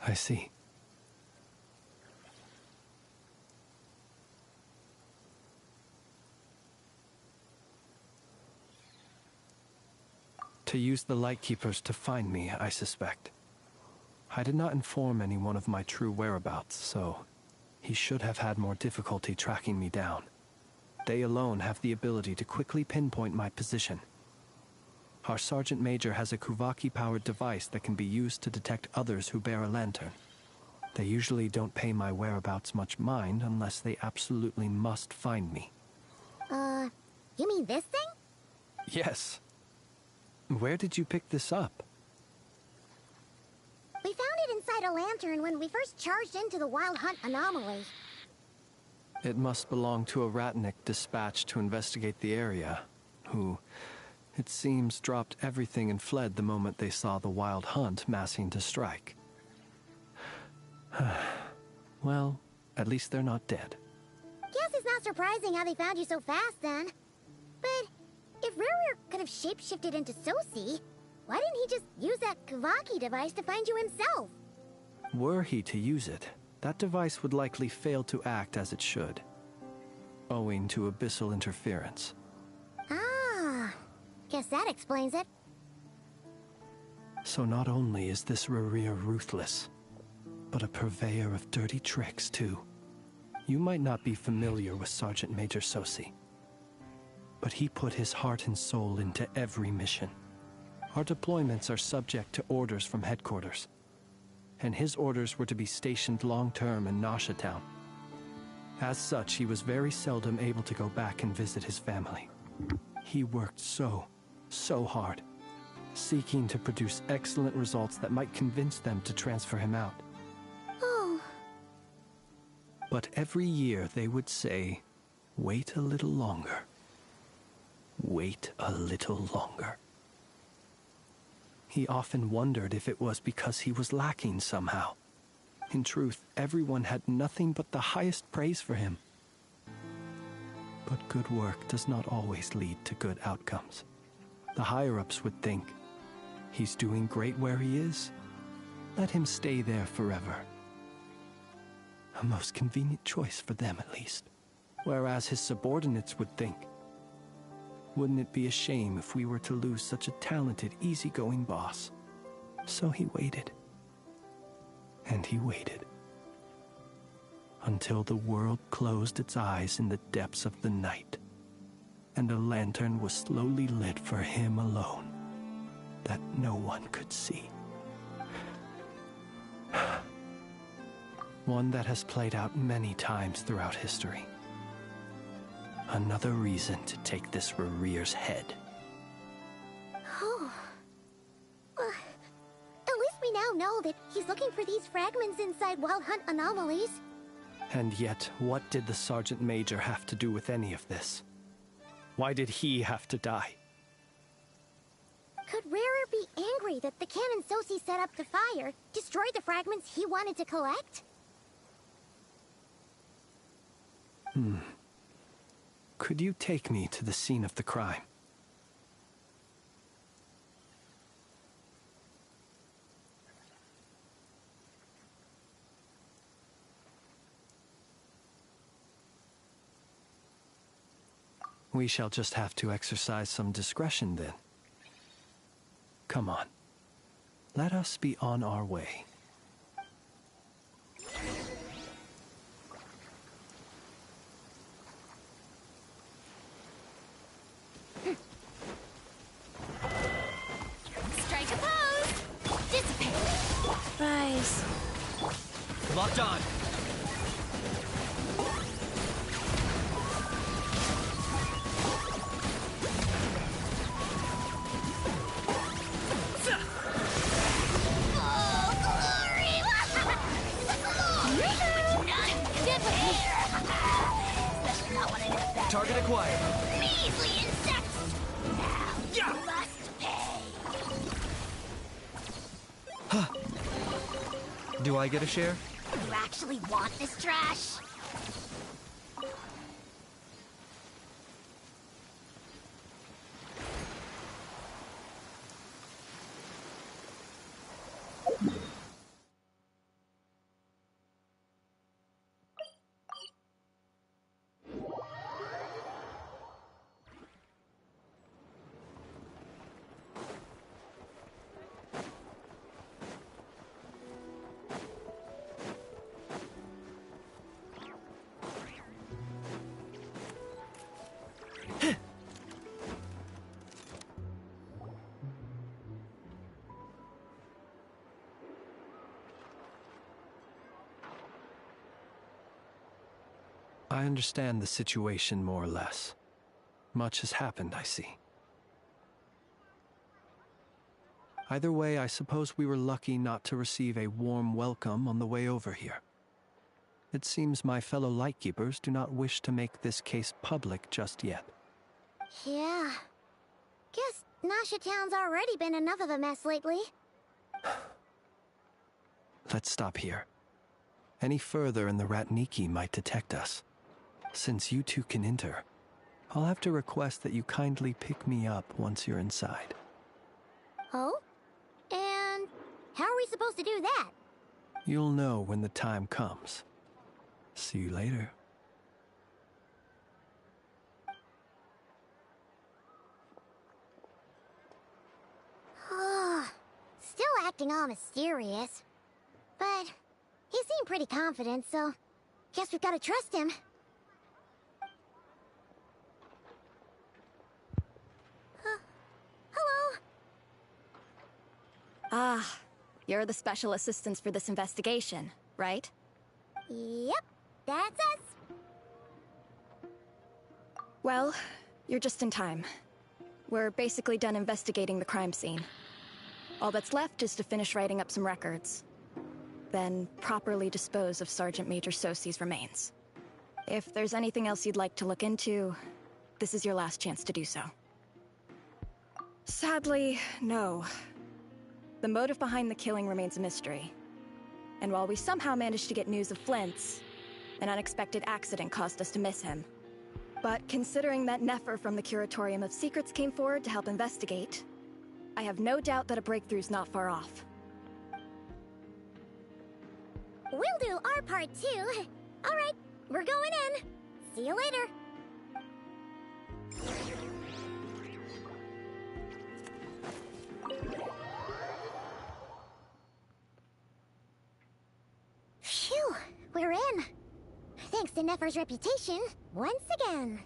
I see. To use the Lightkeepers to find me, I suspect. I did not inform anyone of my true whereabouts, so he should have had more difficulty tracking me down. They alone have the ability to quickly pinpoint my position. Our Sergeant Major has a Kuvaki-powered device that can be used to detect others who bear a lantern. They usually don't pay my whereabouts much mind unless they absolutely must find me. You mean this thing? Yes. Where did you pick this up? We found it inside a lantern when we first charged into the Wild Hunt anomaly. It must belong to a Ratnik dispatched to investigate the area, who, it seems, dropped everything and fled the moment they saw the Wild Hunt massing to strike. Well, at least they're not dead. Guess it's not surprising how they found you so fast, then. But if Rerir could have shapeshifted into Sosi, why didn't he just use that Kavaki device to find you himself? Were he to use it, that device would likely fail to act as it should, owing to abyssal interference. Ah, guess that explains it. So not only is this Rerir ruthless, but a purveyor of dirty tricks, too. You might not be familiar with Sergeant Major Sosi, but he put his heart and soul into every mission. Our deployments are subject to orders from headquarters, and his orders were to be stationed long-term in Nasha Town. As such, he was very seldom able to go back and visit his family. He worked so hard, seeking to produce excellent results that might convince them to transfer him out. Oh. But every year they would say, "Wait a little longer. Wait a little longer." He often wondered if it was because he was lacking somehow. In truth, everyone had nothing but the highest praise for him. But good work does not always lead to good outcomes. The higher-ups would think, he's doing great where he is. Let him stay there forever. A most convenient choice for them, at least. Whereas his subordinates would think, wouldn't it be a shame if we were to lose such a talented, easygoing boss? So he waited. And he waited. Until the world closed its eyes in the depths of the night, and a lantern was slowly lit for him alone, that no one could see. One that has played out many times throughout history. Another reason to take this Rerir's head. Oh. At least we now know that he's looking for these fragments inside Wild Hunt anomalies. And yet, what did the Sergeant Major have to do with any of this? Why did he have to die? Could Rerir be angry that the cannon Sosi set up to fire destroyed the fragments he wanted to collect? Could you take me to the scene of the crime? We shall just have to exercise some discretion then. Come on. Let us be on our way. Strike a pose! Dissipate! Rise. Locked on. Target acquired. Measly insects! Now Yeah. you must pay! Do I get a share? You actually want this trash? I understand the situation more or less. Much has happened, I see. Either way, I suppose we were lucky not to receive a warm welcome on the way over here. It seems my fellow Lightkeepers do not wish to make this case public just yet. Yeah. Guess Nasha Town's already been enough of a mess lately. Let's stop here. Any further and the Ratniki might detect us. Since you two can enter, I'll have to request that you kindly pick me up once you're inside. Oh? And how are we supposed to do that? You'll know when the time comes. See you later. Still acting all mysterious. But he seemed pretty confident, so guess we've got to trust him. Hello? Ah, you're the special assistants for this investigation, right? Yep, that's us. Well, you're just in time. We're basically done investigating the crime scene. All that's left is to finish writing up some records. Then properly dispose of Sergeant Major Sosi's remains. If there's anything else you'd like to look into, this is your last chance to do so. Sadly, no. The motive behind the killing remains a mystery. And while we somehow managed to get news of Flint's, an unexpected accident caused us to miss him. But considering that Nefer from the Curatorium of Secrets came forward to help investigate, I have no doubt that a breakthrough's not far off. We'll do our part too. All right, we're going in. See you later. Phew, we're in. Thanks to Nefer's reputation, once again.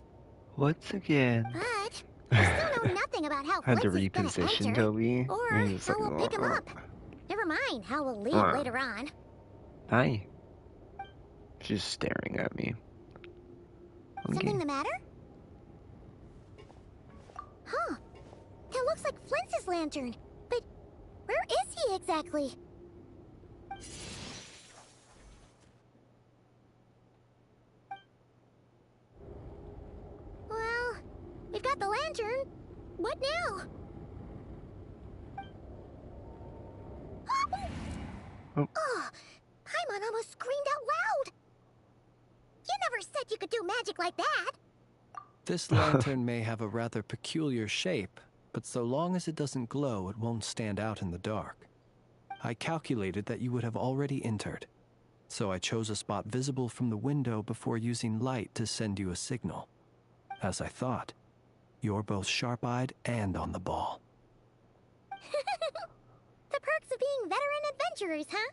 Once again. But we still know nothing about how Had to Flint's gonna reposition enter, Toby. or And he's how like, we'll pick him up. Never mind how we'll leave later on. Hi. She's staring at me. Okay. Something the matter? Huh. That looks like Flint's lantern. But where is he exactly? Well, we've got the lantern. What now? Oh, Paimon almost screamed out loud. You never said you could do magic like that. This lantern may have a rather peculiar shape, but so long as it doesn't glow, it won't stand out in the dark. I calculated that you would have already entered, so I chose a spot visible from the window before using light to send you a signal. As I thought, You're both sharp-eyed and on the ball. The perks of being veteran adventurers, huh?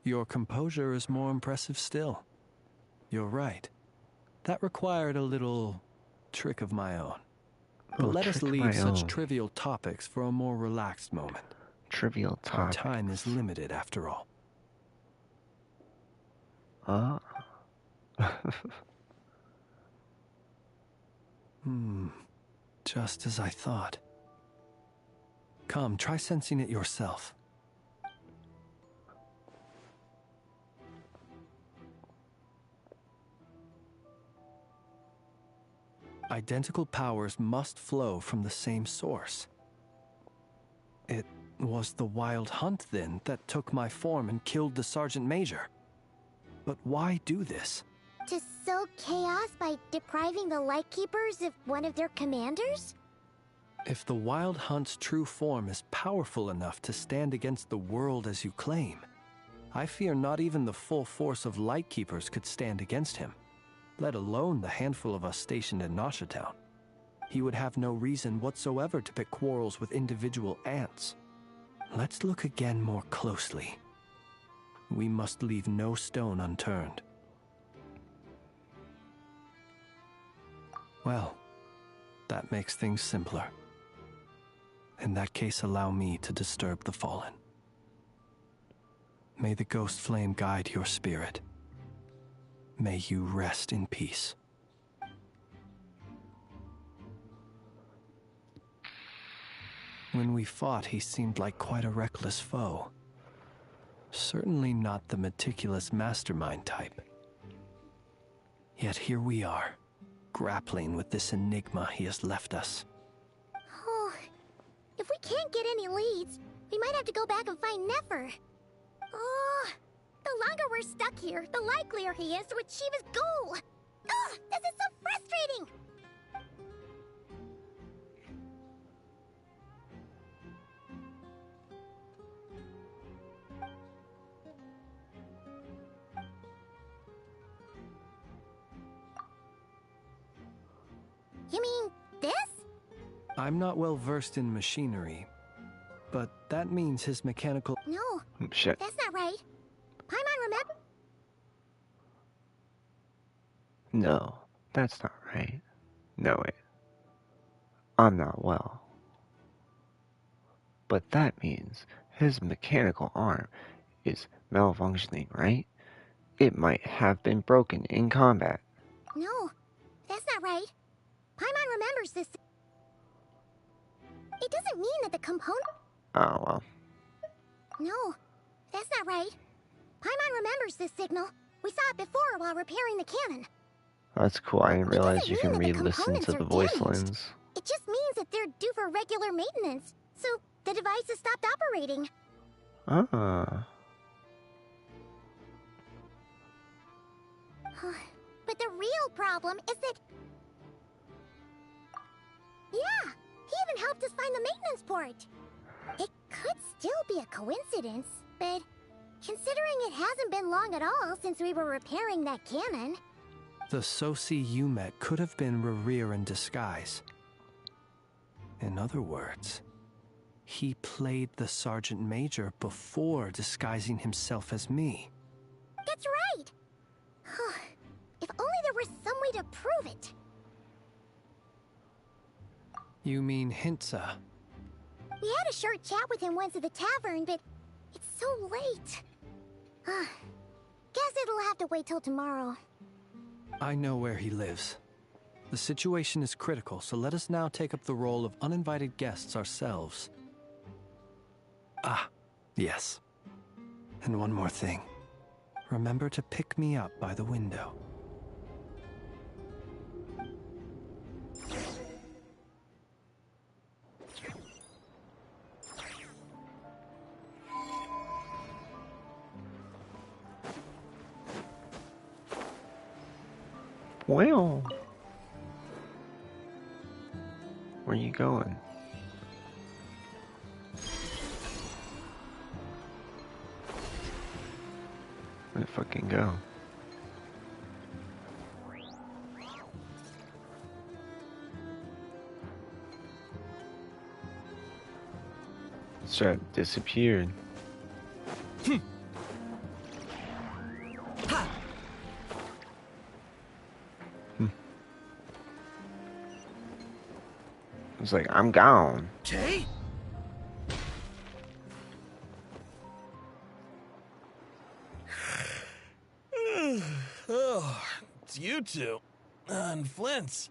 Your composure is more impressive still. You're right. That required a little trick of my own. But let us leave such trivial topics for a more relaxed moment. Trivial topics. Our time is limited, after all. Just as I thought. Come, try sensing it yourself. Identical powers must flow from the same source. It was the Wild Hunt, then, that took my form and killed the Sergeant Major. But why do this? To sow chaos by depriving the Lightkeepers of one of their commanders? If the Wild Hunt's true form is powerful enough to stand against the world as you claim, I fear not even the full force of Lightkeepers could stand against him, let alone the handful of us stationed in Nasha Town. He would have no reason whatsoever to pick quarrels with individual ants. Let's look again more closely. We must leave no stone unturned. Well, that makes things simpler. In that case, allow me to disturb the fallen. May the ghost flame guide your spirit. May you rest in peace. When we fought, he seemed like quite a reckless foe. Certainly not the meticulous mastermind type. Yet here we are, grappling with this enigma he has left us. Oh, if we can't get any leads, we might have to go back and find Nefer. Oh, the longer we're stuck here, the likelier he is to achieve his goal. Ugh, this is so frustrating! You mean this? I'm not well versed in machinery, but that means his mechanical... No, Shit. That's not right. Paimon, remember? No, that's not right. No, wait. I'm not well. But that means his mechanical arm is malfunctioning, right? It might have been broken in combat. No, that's not right. Paimon remembers this. It doesn't mean that the component... Oh, well. No, that's not right. Paimon remembers this signal. We saw it before while repairing the cannon. That's cool. I didn't realize you mean can that the re-listen to the components are voice damaged. lens. It just means that they're due for regular maintenance, so the device has stopped operating. Ah. But the real problem is that... Yeah, he even helped us find the maintenance port. It could still be a coincidence, but considering it hasn't been long at all since we were repairing that cannon... The Soci you met could have been Rerir in disguise. In other words, he played the Sergeant Major before disguising himself as me. That's right! If only there were some way to prove it. You mean Hintsa? We had a short chat with him once at the tavern, but it's so late. Guess it'll have to wait till tomorrow. I know where he lives. The situation is critical, so let us now take up the role of uninvited guests ourselves. Ah, yes. And one more thing. Remember to pick me up by the window. Well, where you going? Where'd it fucking go? Strap disappeared. It's like, I'm gone. Jay? Oh, it's you two. And Flint's.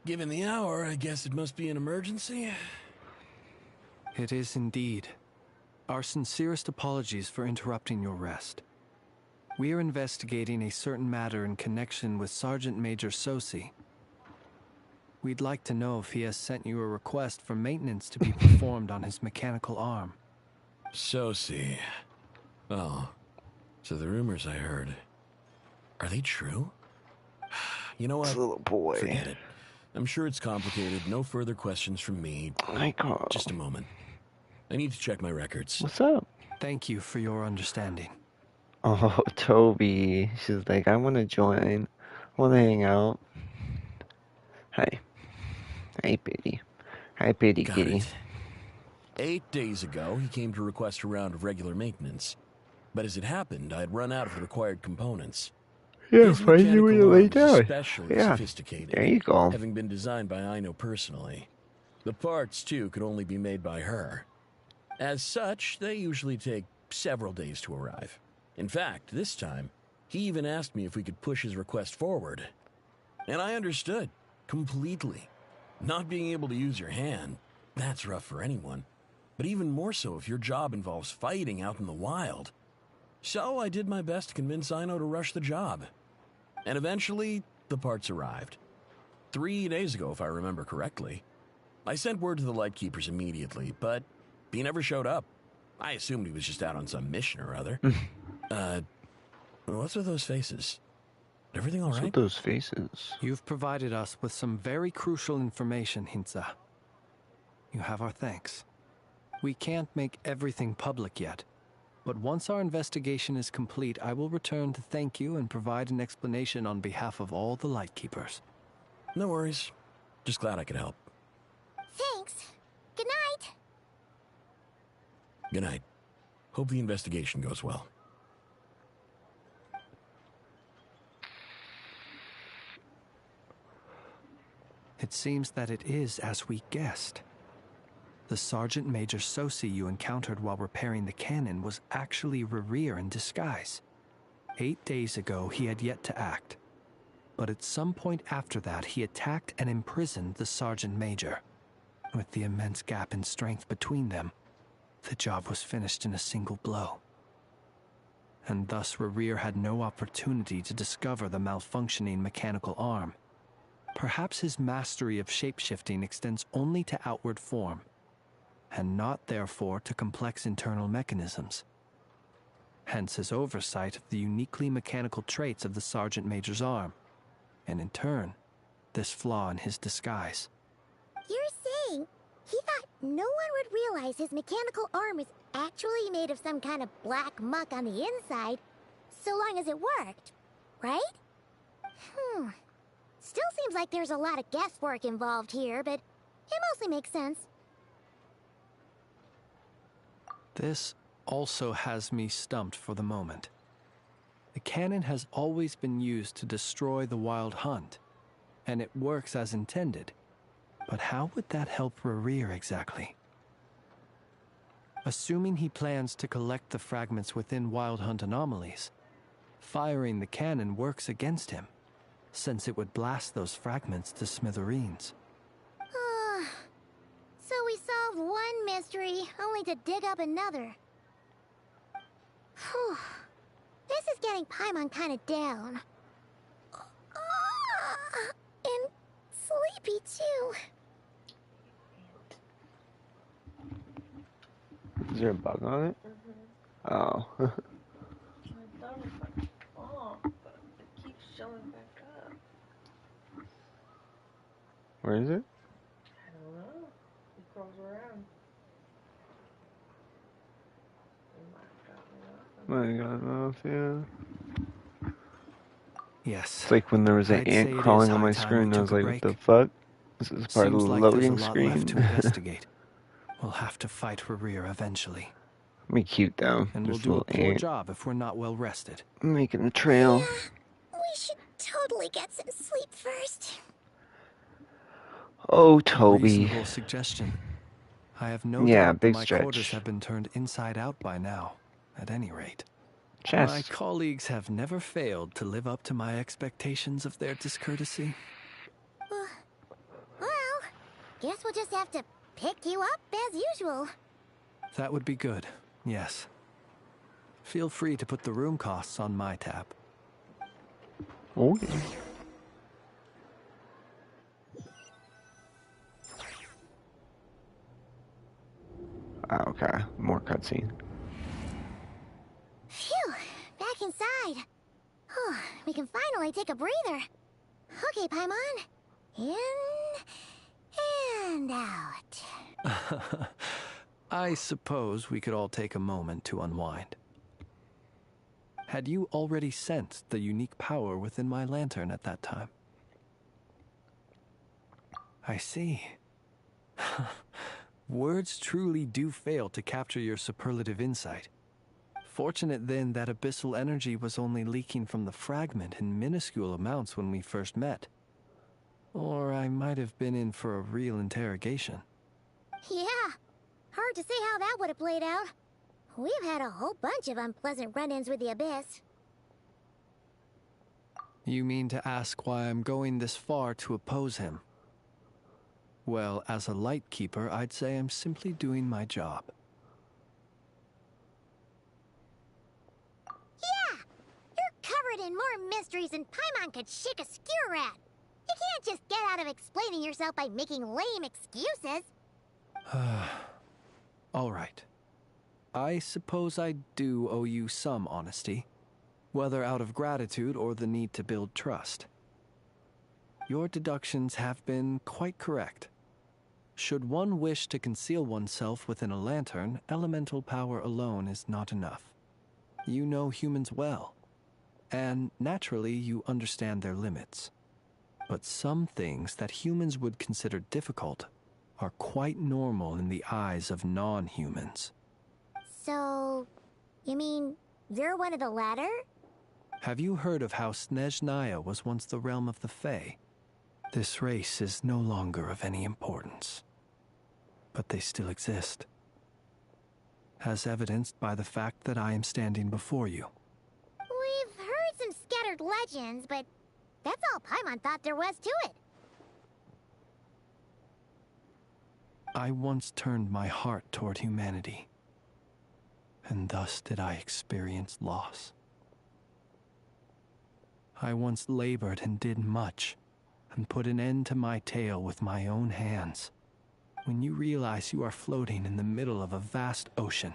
Given the hour, I guess it must be an emergency. It is indeed. Our sincerest apologies for interrupting your rest. We are investigating a certain matter in connection with Sergeant Major Sosi. We'd like to know if he has sent you a request for maintenance to be performed on his mechanical arm. Sosi. Oh, so the rumors I heard, are they true? You know what? Little boy. Forget it. I'm sure it's complicated. No further questions from me. Just a moment. I need to check my records. What's up? Thank you for your understanding. Oh, Toby. She's like, I want to join. I want to hang out. Hey. Hey, Pity. Hi, Pity Kitty. 8 days ago, he came to request a round of regular maintenance. But as it happened, I had run out of the required components. Yeah, His finally when you mechanical lay arm is down. especially Yeah, sophisticated, there you go. having been designed by Aino personally. The parts, too, could only be made by her. As such, they usually take several days to arrive. In fact, this time, he even asked me if we could push his request forward. And I understood, completely. Not being able to use your hand, that's rough for anyone. But even more so if your job involves fighting out in the wild. So I did my best to convince Aino to rush the job. And eventually, the parts arrived. 3 days ago, if I remember correctly. I sent word to the Lightkeepers immediately, but he never showed up. I assumed he was just out on some mission or other. What's with those faces? Everything all right? What's with those faces? You've provided us with some very crucial information, Hintsa. You have our thanks. We can't make everything public yet, but once our investigation is complete, I will return to thank you and provide an explanation on behalf of all the Lightkeepers. No worries. Just glad I could help. Thanks. Good night. Good night. Hope the investigation goes well. It seems that it is as we guessed. The Sergeant Major Sosi you encountered while repairing the cannon was actually Rerir in disguise. 8 days ago, he had yet to act. But at some point after that, he attacked and imprisoned the Sergeant Major. With the immense gap in strength between them, the job was finished in a single blow. And thus Rerir had no opportunity to discover the malfunctioning mechanical arm. Perhaps his mastery of shapeshifting extends only to outward form, and not therefore to complex internal mechanisms. Hence his oversight of the uniquely mechanical traits of the Sergeant Major's arm, and in turn, this flaw in his disguise. You're saying he thought no one would realize his mechanical arm is actually made of some kind of black muck on the inside, so long as it worked, right? Still seems like there's a lot of guesswork involved here, but it mostly makes sense. This also has me stumped for the moment. The cannon has always been used to destroy the Wild Hunt, and it works as intended. But how would that help Rerir exactly? Assuming he plans to collect the fragments within Wild Hunt anomalies, firing the cannon works against him, since it would blast those fragments to smithereens. So we solved one mystery, only to dig up another. Whew. This is getting Paimon kind of down. And sleepy, too. Is there a bug on it? Oh. I thought it was off, but it keeps showing back up. Where is it? I don't know. It crawls around. My God, off, yeah. Yes. It's like when there was an ant crawling on my screen, I was like, what the fuck? This is part of the loading screen. Left to investigate. We'll have to fight Rear eventually. Be cute though. And we'll This do a little poor ant job if we're not well rested. making a trail. We should totally get some sleep first. Oh, Toby. Reasonable suggestion. I have no Yeah, doubt that big my stretch. quarters have been turned inside out by now, at any rate. Chess. My colleagues have never failed to live up to my expectations of their discourtesy. Well, guess we'll just have to pick you up as usual. That would be good, yes. Feel free to put the room costs on my tab. Oh, yeah. Okay, more cutscene. Phew, back inside. Whew, we can finally take a breather. Okay, Paimon. In and out. I suppose we could all take a moment to unwind. Had you already sensed the unique power within my lantern at that time? I see. Words truly do fail to capture your superlative insight. Fortunate then that abyssal energy was only leaking from the fragment in minuscule amounts when we first met. Or I might have been in for a real interrogation. Yeah, hard to say how that would have played out. We've had a whole bunch of unpleasant run-ins with the Abyss. You mean to ask why I'm going this far to oppose him? Well, as a light keeper, I'd say I'm simply doing my job. Yeah! You're covered in more mysteries than Paimon could shake a skewer at. You can't just get out of explaining yourself by making lame excuses. All right. I suppose I do owe you some honesty, whether out of gratitude or the need to build trust. Your deductions have been quite correct. Should one wish to conceal oneself within a lantern, elemental power alone is not enough. You know humans well, and naturally you understand their limits. But some things that humans would consider difficult are quite normal in the eyes of non-humans. So, you mean you're one of the latter? Have you heard of how Snezhnaya was once the realm of the Fae? This race is no longer of any importance, but they still exist, as evidenced by the fact that I am standing before you. We've heard some scattered legends, but that's all Paimon thought there was to it. I once turned my heart toward humanity, and thus did I experience loss. I once labored and did much, and put an end to my tale with my own hands. When you realize you are floating in the middle of a vast ocean,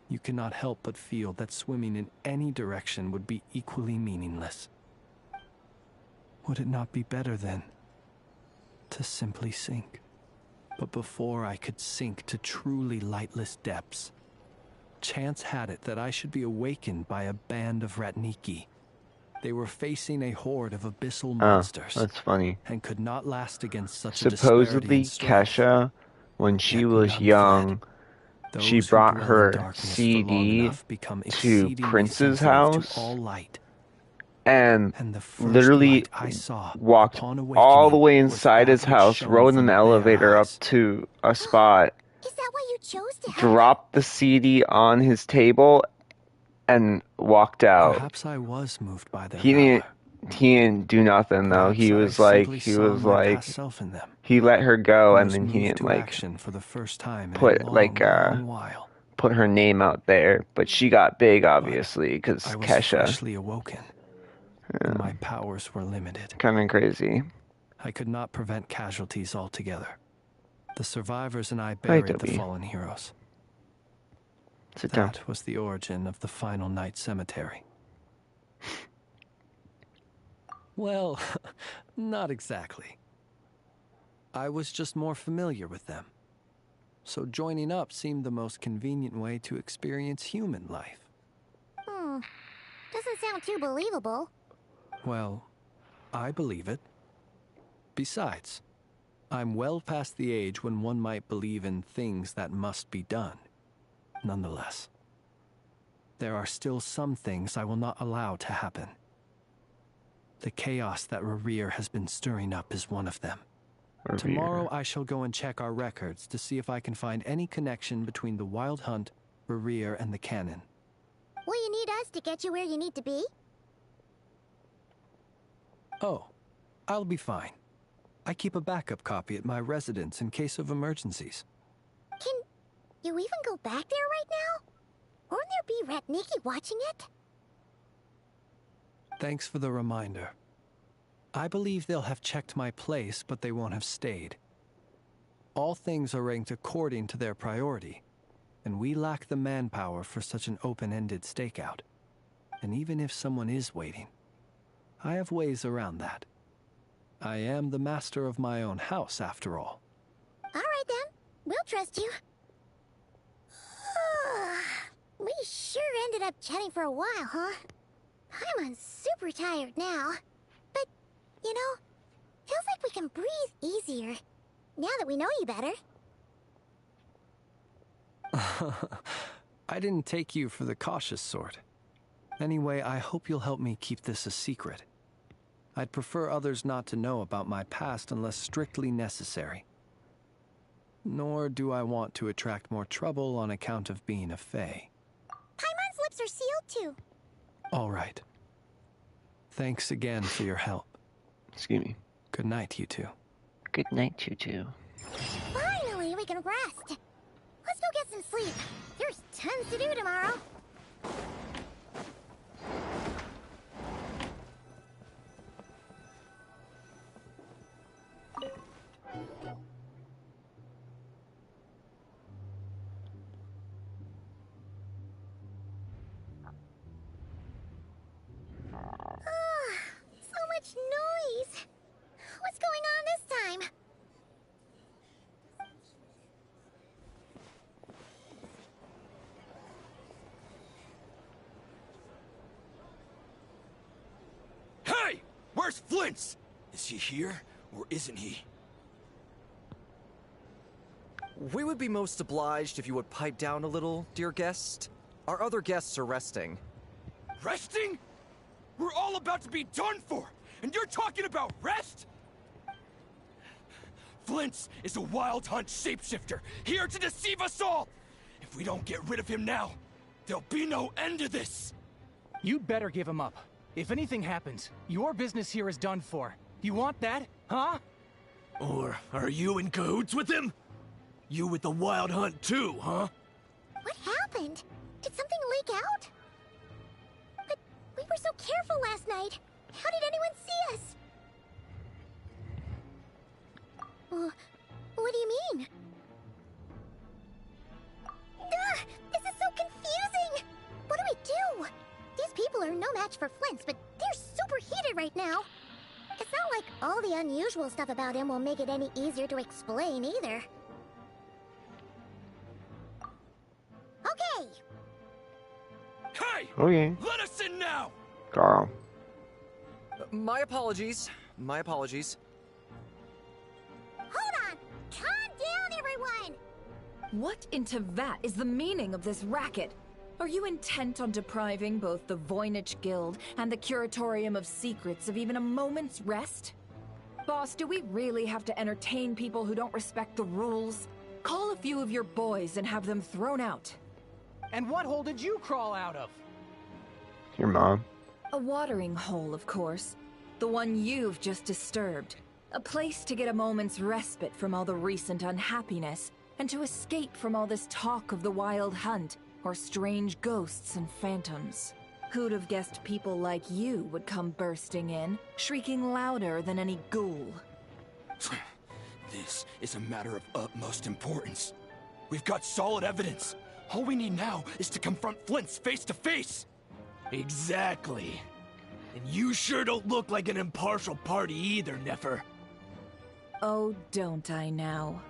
you cannot help but feel that swimming in any direction would be equally meaningless. Would it not be better, then, to simply sink? But before I could sink to truly lightless depths, chance had it that I should be awakened by a band of Ratniki. They were facing a horde of abyssal monsters. That's funny. And could not last against such Supposedly, a disparity Kesha, when she was young, she brought her CD to Prince's house and literally walked all the way inside his house, rode in the elevator up to a spot, Is that why you chose to have dropped the CD on his table, and walked out. Perhaps I was moved by their He valor. didn't do nothing though. Perhaps he I was like, simply saw my past self in them. he let her go, I and was then he moved didn't to like action for the first time in put a long, like long while. put her name out there. But she got big, obviously, because I was Kesha. freshly awoken, and my powers were limited. Kind of crazy. I could not prevent casualties altogether. The survivors and I buried the Toby. fallen heroes. Sit down. That was the origin of the Final Night Cemetery. Well, not exactly. I was just more familiar with them. So joining up seemed the most convenient way to experience human life. Doesn't sound too believable. Well, I believe it. Besides, I'm well past the age when one might believe in things that must be done. Nonetheless, there are still some things I will not allow to happen. The chaos that Rerir has been stirring up is one of them. Rerir. Tomorrow I shall go and check our records to see if I can find any connection between the Wild Hunt, Rerir, and the Cannon. Will you need us to get you where you need to be? Oh, I'll be fine. I keep a backup copy at my residence in case of emergencies. Can you even go back there right now? Won't there be Ratniki watching it? Thanks for the reminder. I believe they'll have checked my place, but they won't have stayed. All things are ranked according to their priority, and we lack the manpower for such an open-ended stakeout. And even if someone is waiting, I have ways around that. I am the master of my own house, after all. All right then, we'll trust you. We sure ended up chatting for a while, huh? I'm super tired now. But, you know, feels like we can breathe easier now that we know you better. I didn't take you for the cautious sort. Anyway, I hope you'll help me keep this a secret. I'd prefer others not to know about my past unless strictly necessary. Nor do I want to attract more trouble on account of being a fae. Paimon's lips are sealed too. All right. Thanks again for your help. Excuse me. Good night, you two. Good night, you two. Finally, we can rest. Let's go get some sleep. There's tons to do tomorrow. So much noise. What's going on this time? Hey! Where's Flint's? Is he here, or isn't he? We would be most obliged if you would pipe down a little, dear guest. Our other guests are resting. Resting? We're all about to be done for, and you're talking about rest? Flint's is a Wild Hunt shapeshifter, here to deceive us all! If we don't get rid of him now, there'll be no end to this! You'd better give him up. If anything happens, your business here is done for. You want that, huh? Or are you in cahoots with him? You with the Wild Hunt too, huh? What happened? Did something leak out? But we were so careful last night. How did anyone see us? What do you mean? This is so confusing! What do we do? These people are no match for Flint's, but they're super heated right now. It's not like all the unusual stuff about him will make it any easier to explain either. Okay! Hey! Okay. Let us in now! Carl. My apologies. My apologies. Hold on! Calm down, everyone! What in Tevat is the meaning of this racket? Are you intent on depriving both the Voynich Guild and the Curatorium of Secrets of even a moment's rest? Boss, do we really have to entertain people who don't respect the rules? Call a few of your boys and have them thrown out. And what hole did you crawl out of? Your mom. A watering hole, of course. The one you've just disturbed. A place to get a moment's respite from all the recent unhappiness, and to escape from all this talk of the Wild Hunt, or strange ghosts and phantoms. Who'd have guessed people like you would come bursting in, shrieking louder than any ghoul? This is a matter of utmost importance. We've got solid evidence. All we need now is to confront Flint's face to face. Exactly. And you sure don't look like an impartial party either, Nefer. Oh, don't I now?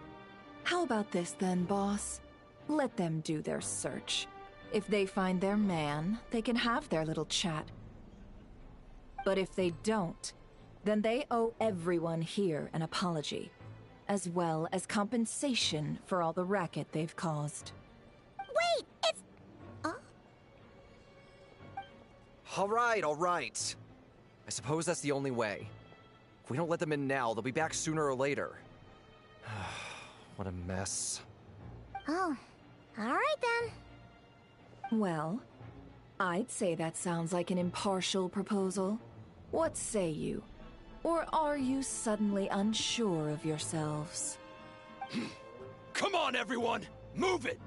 How about this then, boss? Let them do their search. If they find their man, they can have their little chat. But if they don't, then they owe everyone here an apology. as well as compensation for all the racket they've caused. Wait, it's... All right. I suppose that's the only way. If we don't let them in now, they'll be back sooner or later. What a mess. Oh, alright then. Well, I'd say that sounds like an impartial proposal. What say you? Or are you suddenly unsure of yourselves? Come on, everyone! Move it!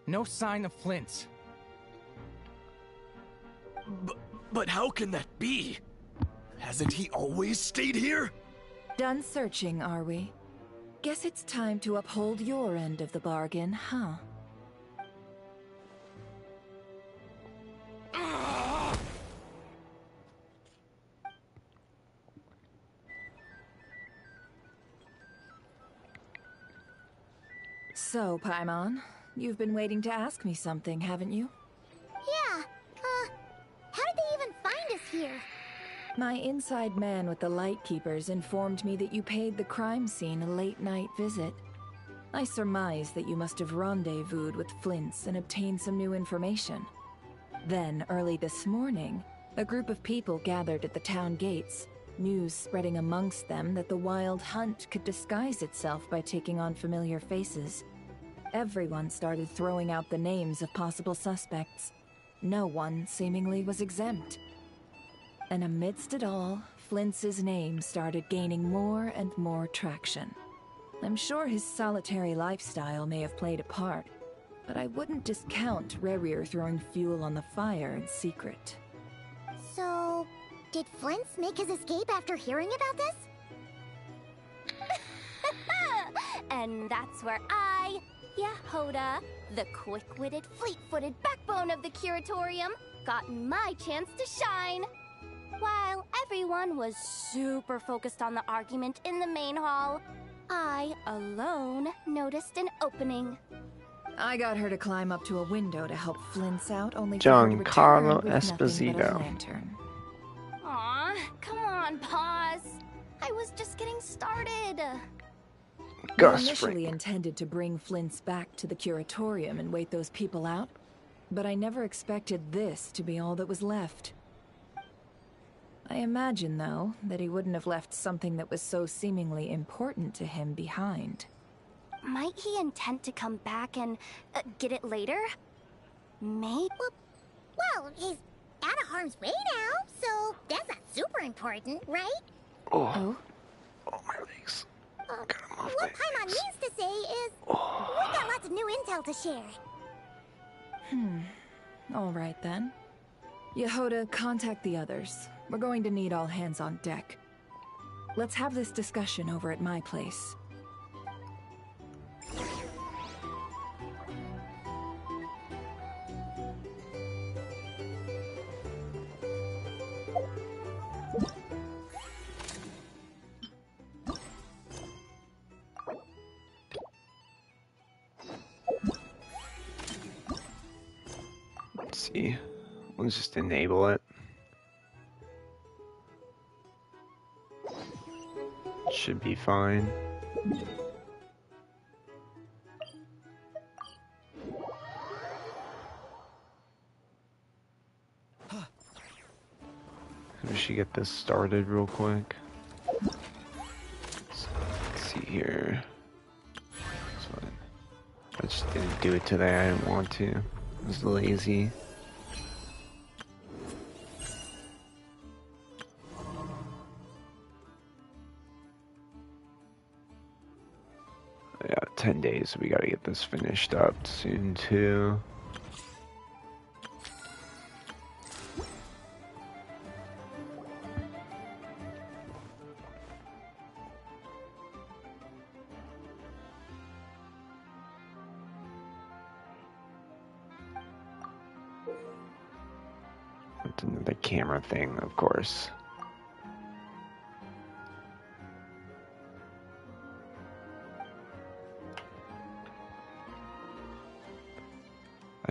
No sign of Flint's. But how can that be? Hasn't he always stayed here? Done searching, are we? Guess it's time to uphold your end of the bargain, huh? So, Paimon, you've been waiting to ask me something, haven't you? Yeah, how did they even find us here? My inside man with the Lightkeepers informed me that you paid the crime scene a late-night visit. I surmise that you must have rendezvoused with Flint's and obtained some new information. Then, early this morning, a group of people gathered at the town gates, news spreading amongst them that the Wild Hunt could disguise itself by taking on familiar faces. Everyone started throwing out the names of possible suspects. No one, seemingly, was exempt. And amidst it all, Flint's name started gaining more and more traction. I'm sure his solitary lifestyle may have played a part, but I wouldn't discount Rerir throwing fuel on the fire in secret. So, did Flint's make his escape after hearing about this? And that's where Yehoda, the quick-witted, fleet-footed backbone of the Curatorium, got my chance to shine. While everyone was super focused on the argument in the main hall, I alone noticed an opening. I got her to climb up to a window to help Flint's out, only for her to return with nothing but a lantern. Aw, come on, pause. I was just getting started. I initially intended to bring Flint's back to the Curatorium and wait those people out, but I never expected this to be all that was left. I imagine, though, that he wouldn't have left something that was so seemingly important to him behind. Might he intend to come back and get it later? Maybe? Well, he's out of harm's way now, so that's not super important, right? Oh my legs. What Paimon means to say is, we got lots of new intel to share. All right then. Yehoda, contact the others. We're going to need all hands on deck. Let's have this discussion over at my place. Let's see. Let's just enable it. Should be fine. We should get this started real quick. So, let's see here. I just didn't do it today. I didn't want to. I was lazy. Yeah, 10 days. We gotta get this finished up soon too. That's another camera thing, of course.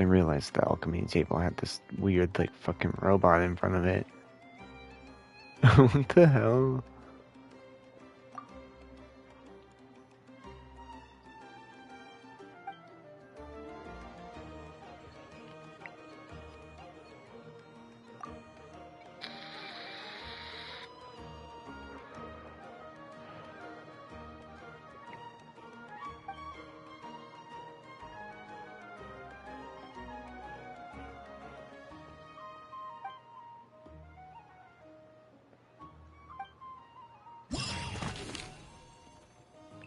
I realized the alchemy table had this weird, like, fucking robot in front of it. What the hell?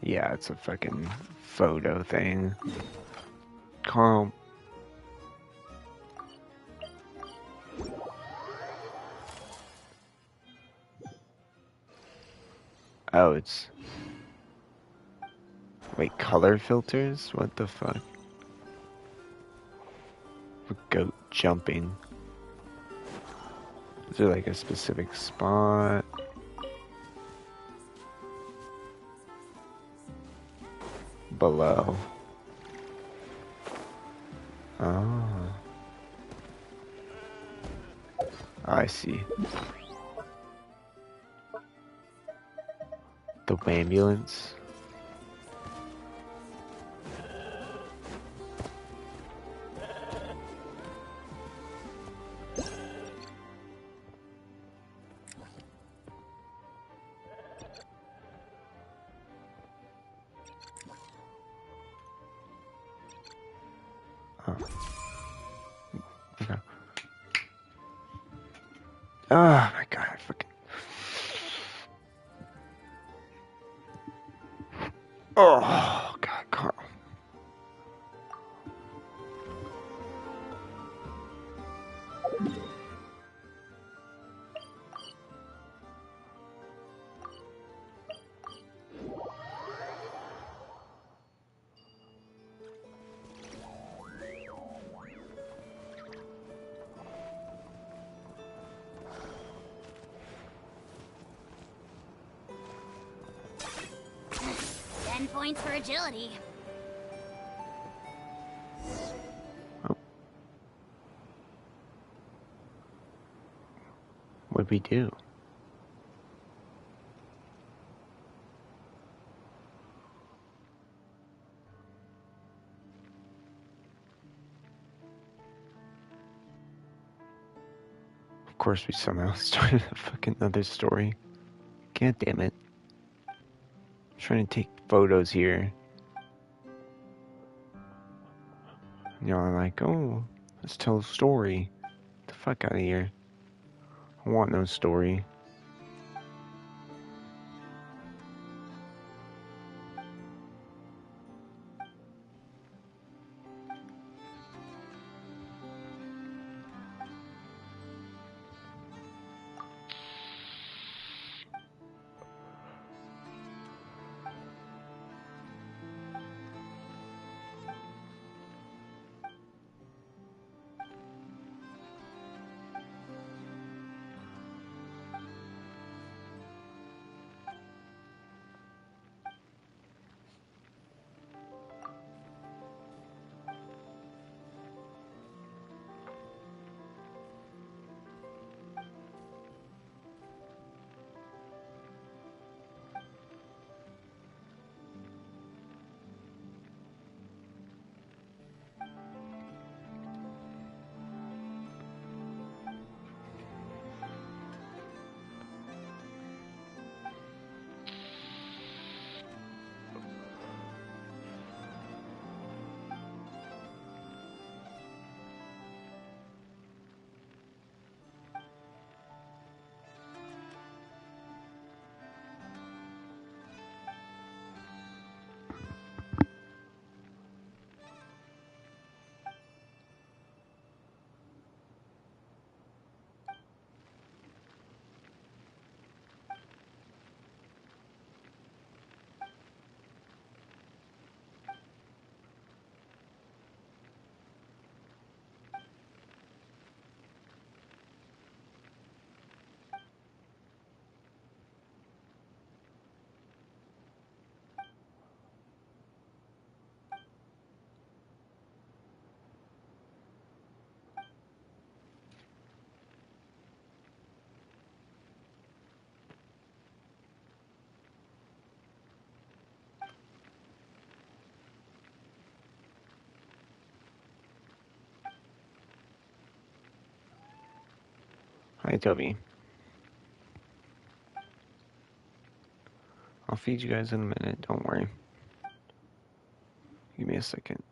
Yeah, it's a fucking photo thing. Carl. Oh, it's... Wait, color filters? What the fuck? A goat jumping. Is there like a specific spot? Below. Oh. I see. The ambulance. Oh. Okay. Oh my god, I fucking... Oh god, Carl. Points for agility. Oh. What'd we do? Of course we somehow started a fucking other story. God damn it. I'm trying to take photos here. And y'all are like, oh, let's tell a story. Get the fuck out of here. I want no story. Hi, Toby. I'll feed you guys in a minute, don't worry. Give me a second.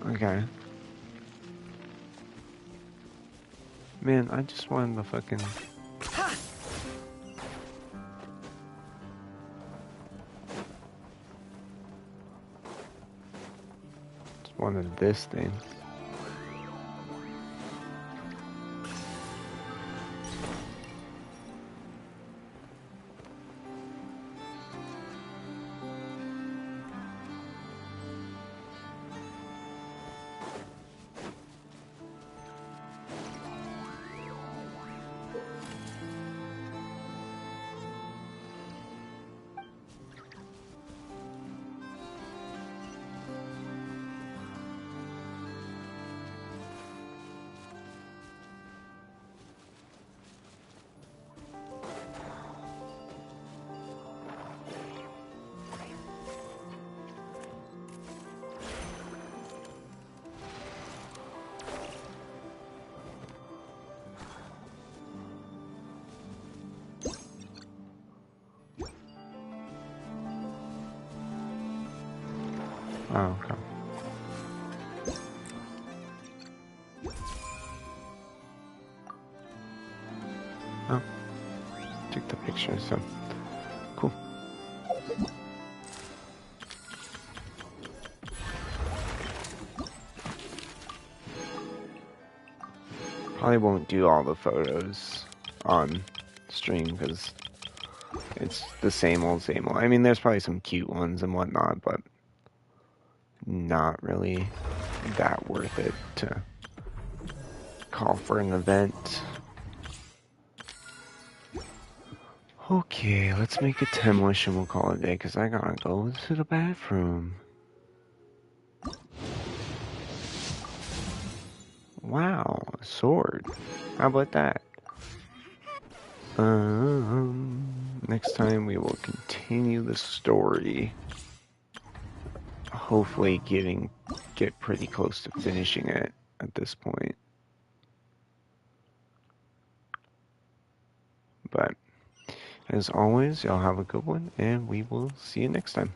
Okay. Man, I just wanted the fucking... Just wanted this thing. Oh, okay. Oh, took the picture, so cool. Probably won't do all the photos on stream because it's the same old, same old. I mean, there's probably some cute ones and whatnot, but not really that worth it to call for an event. Okay, let's make it 10 wish and we'll call it a day because I gotta go to the bathroom. Wow, a sword. How about that? Next time we will continue the story. Hopefully get pretty close to finishing it at this point. But as always, y'all have a good one and we will see you next time.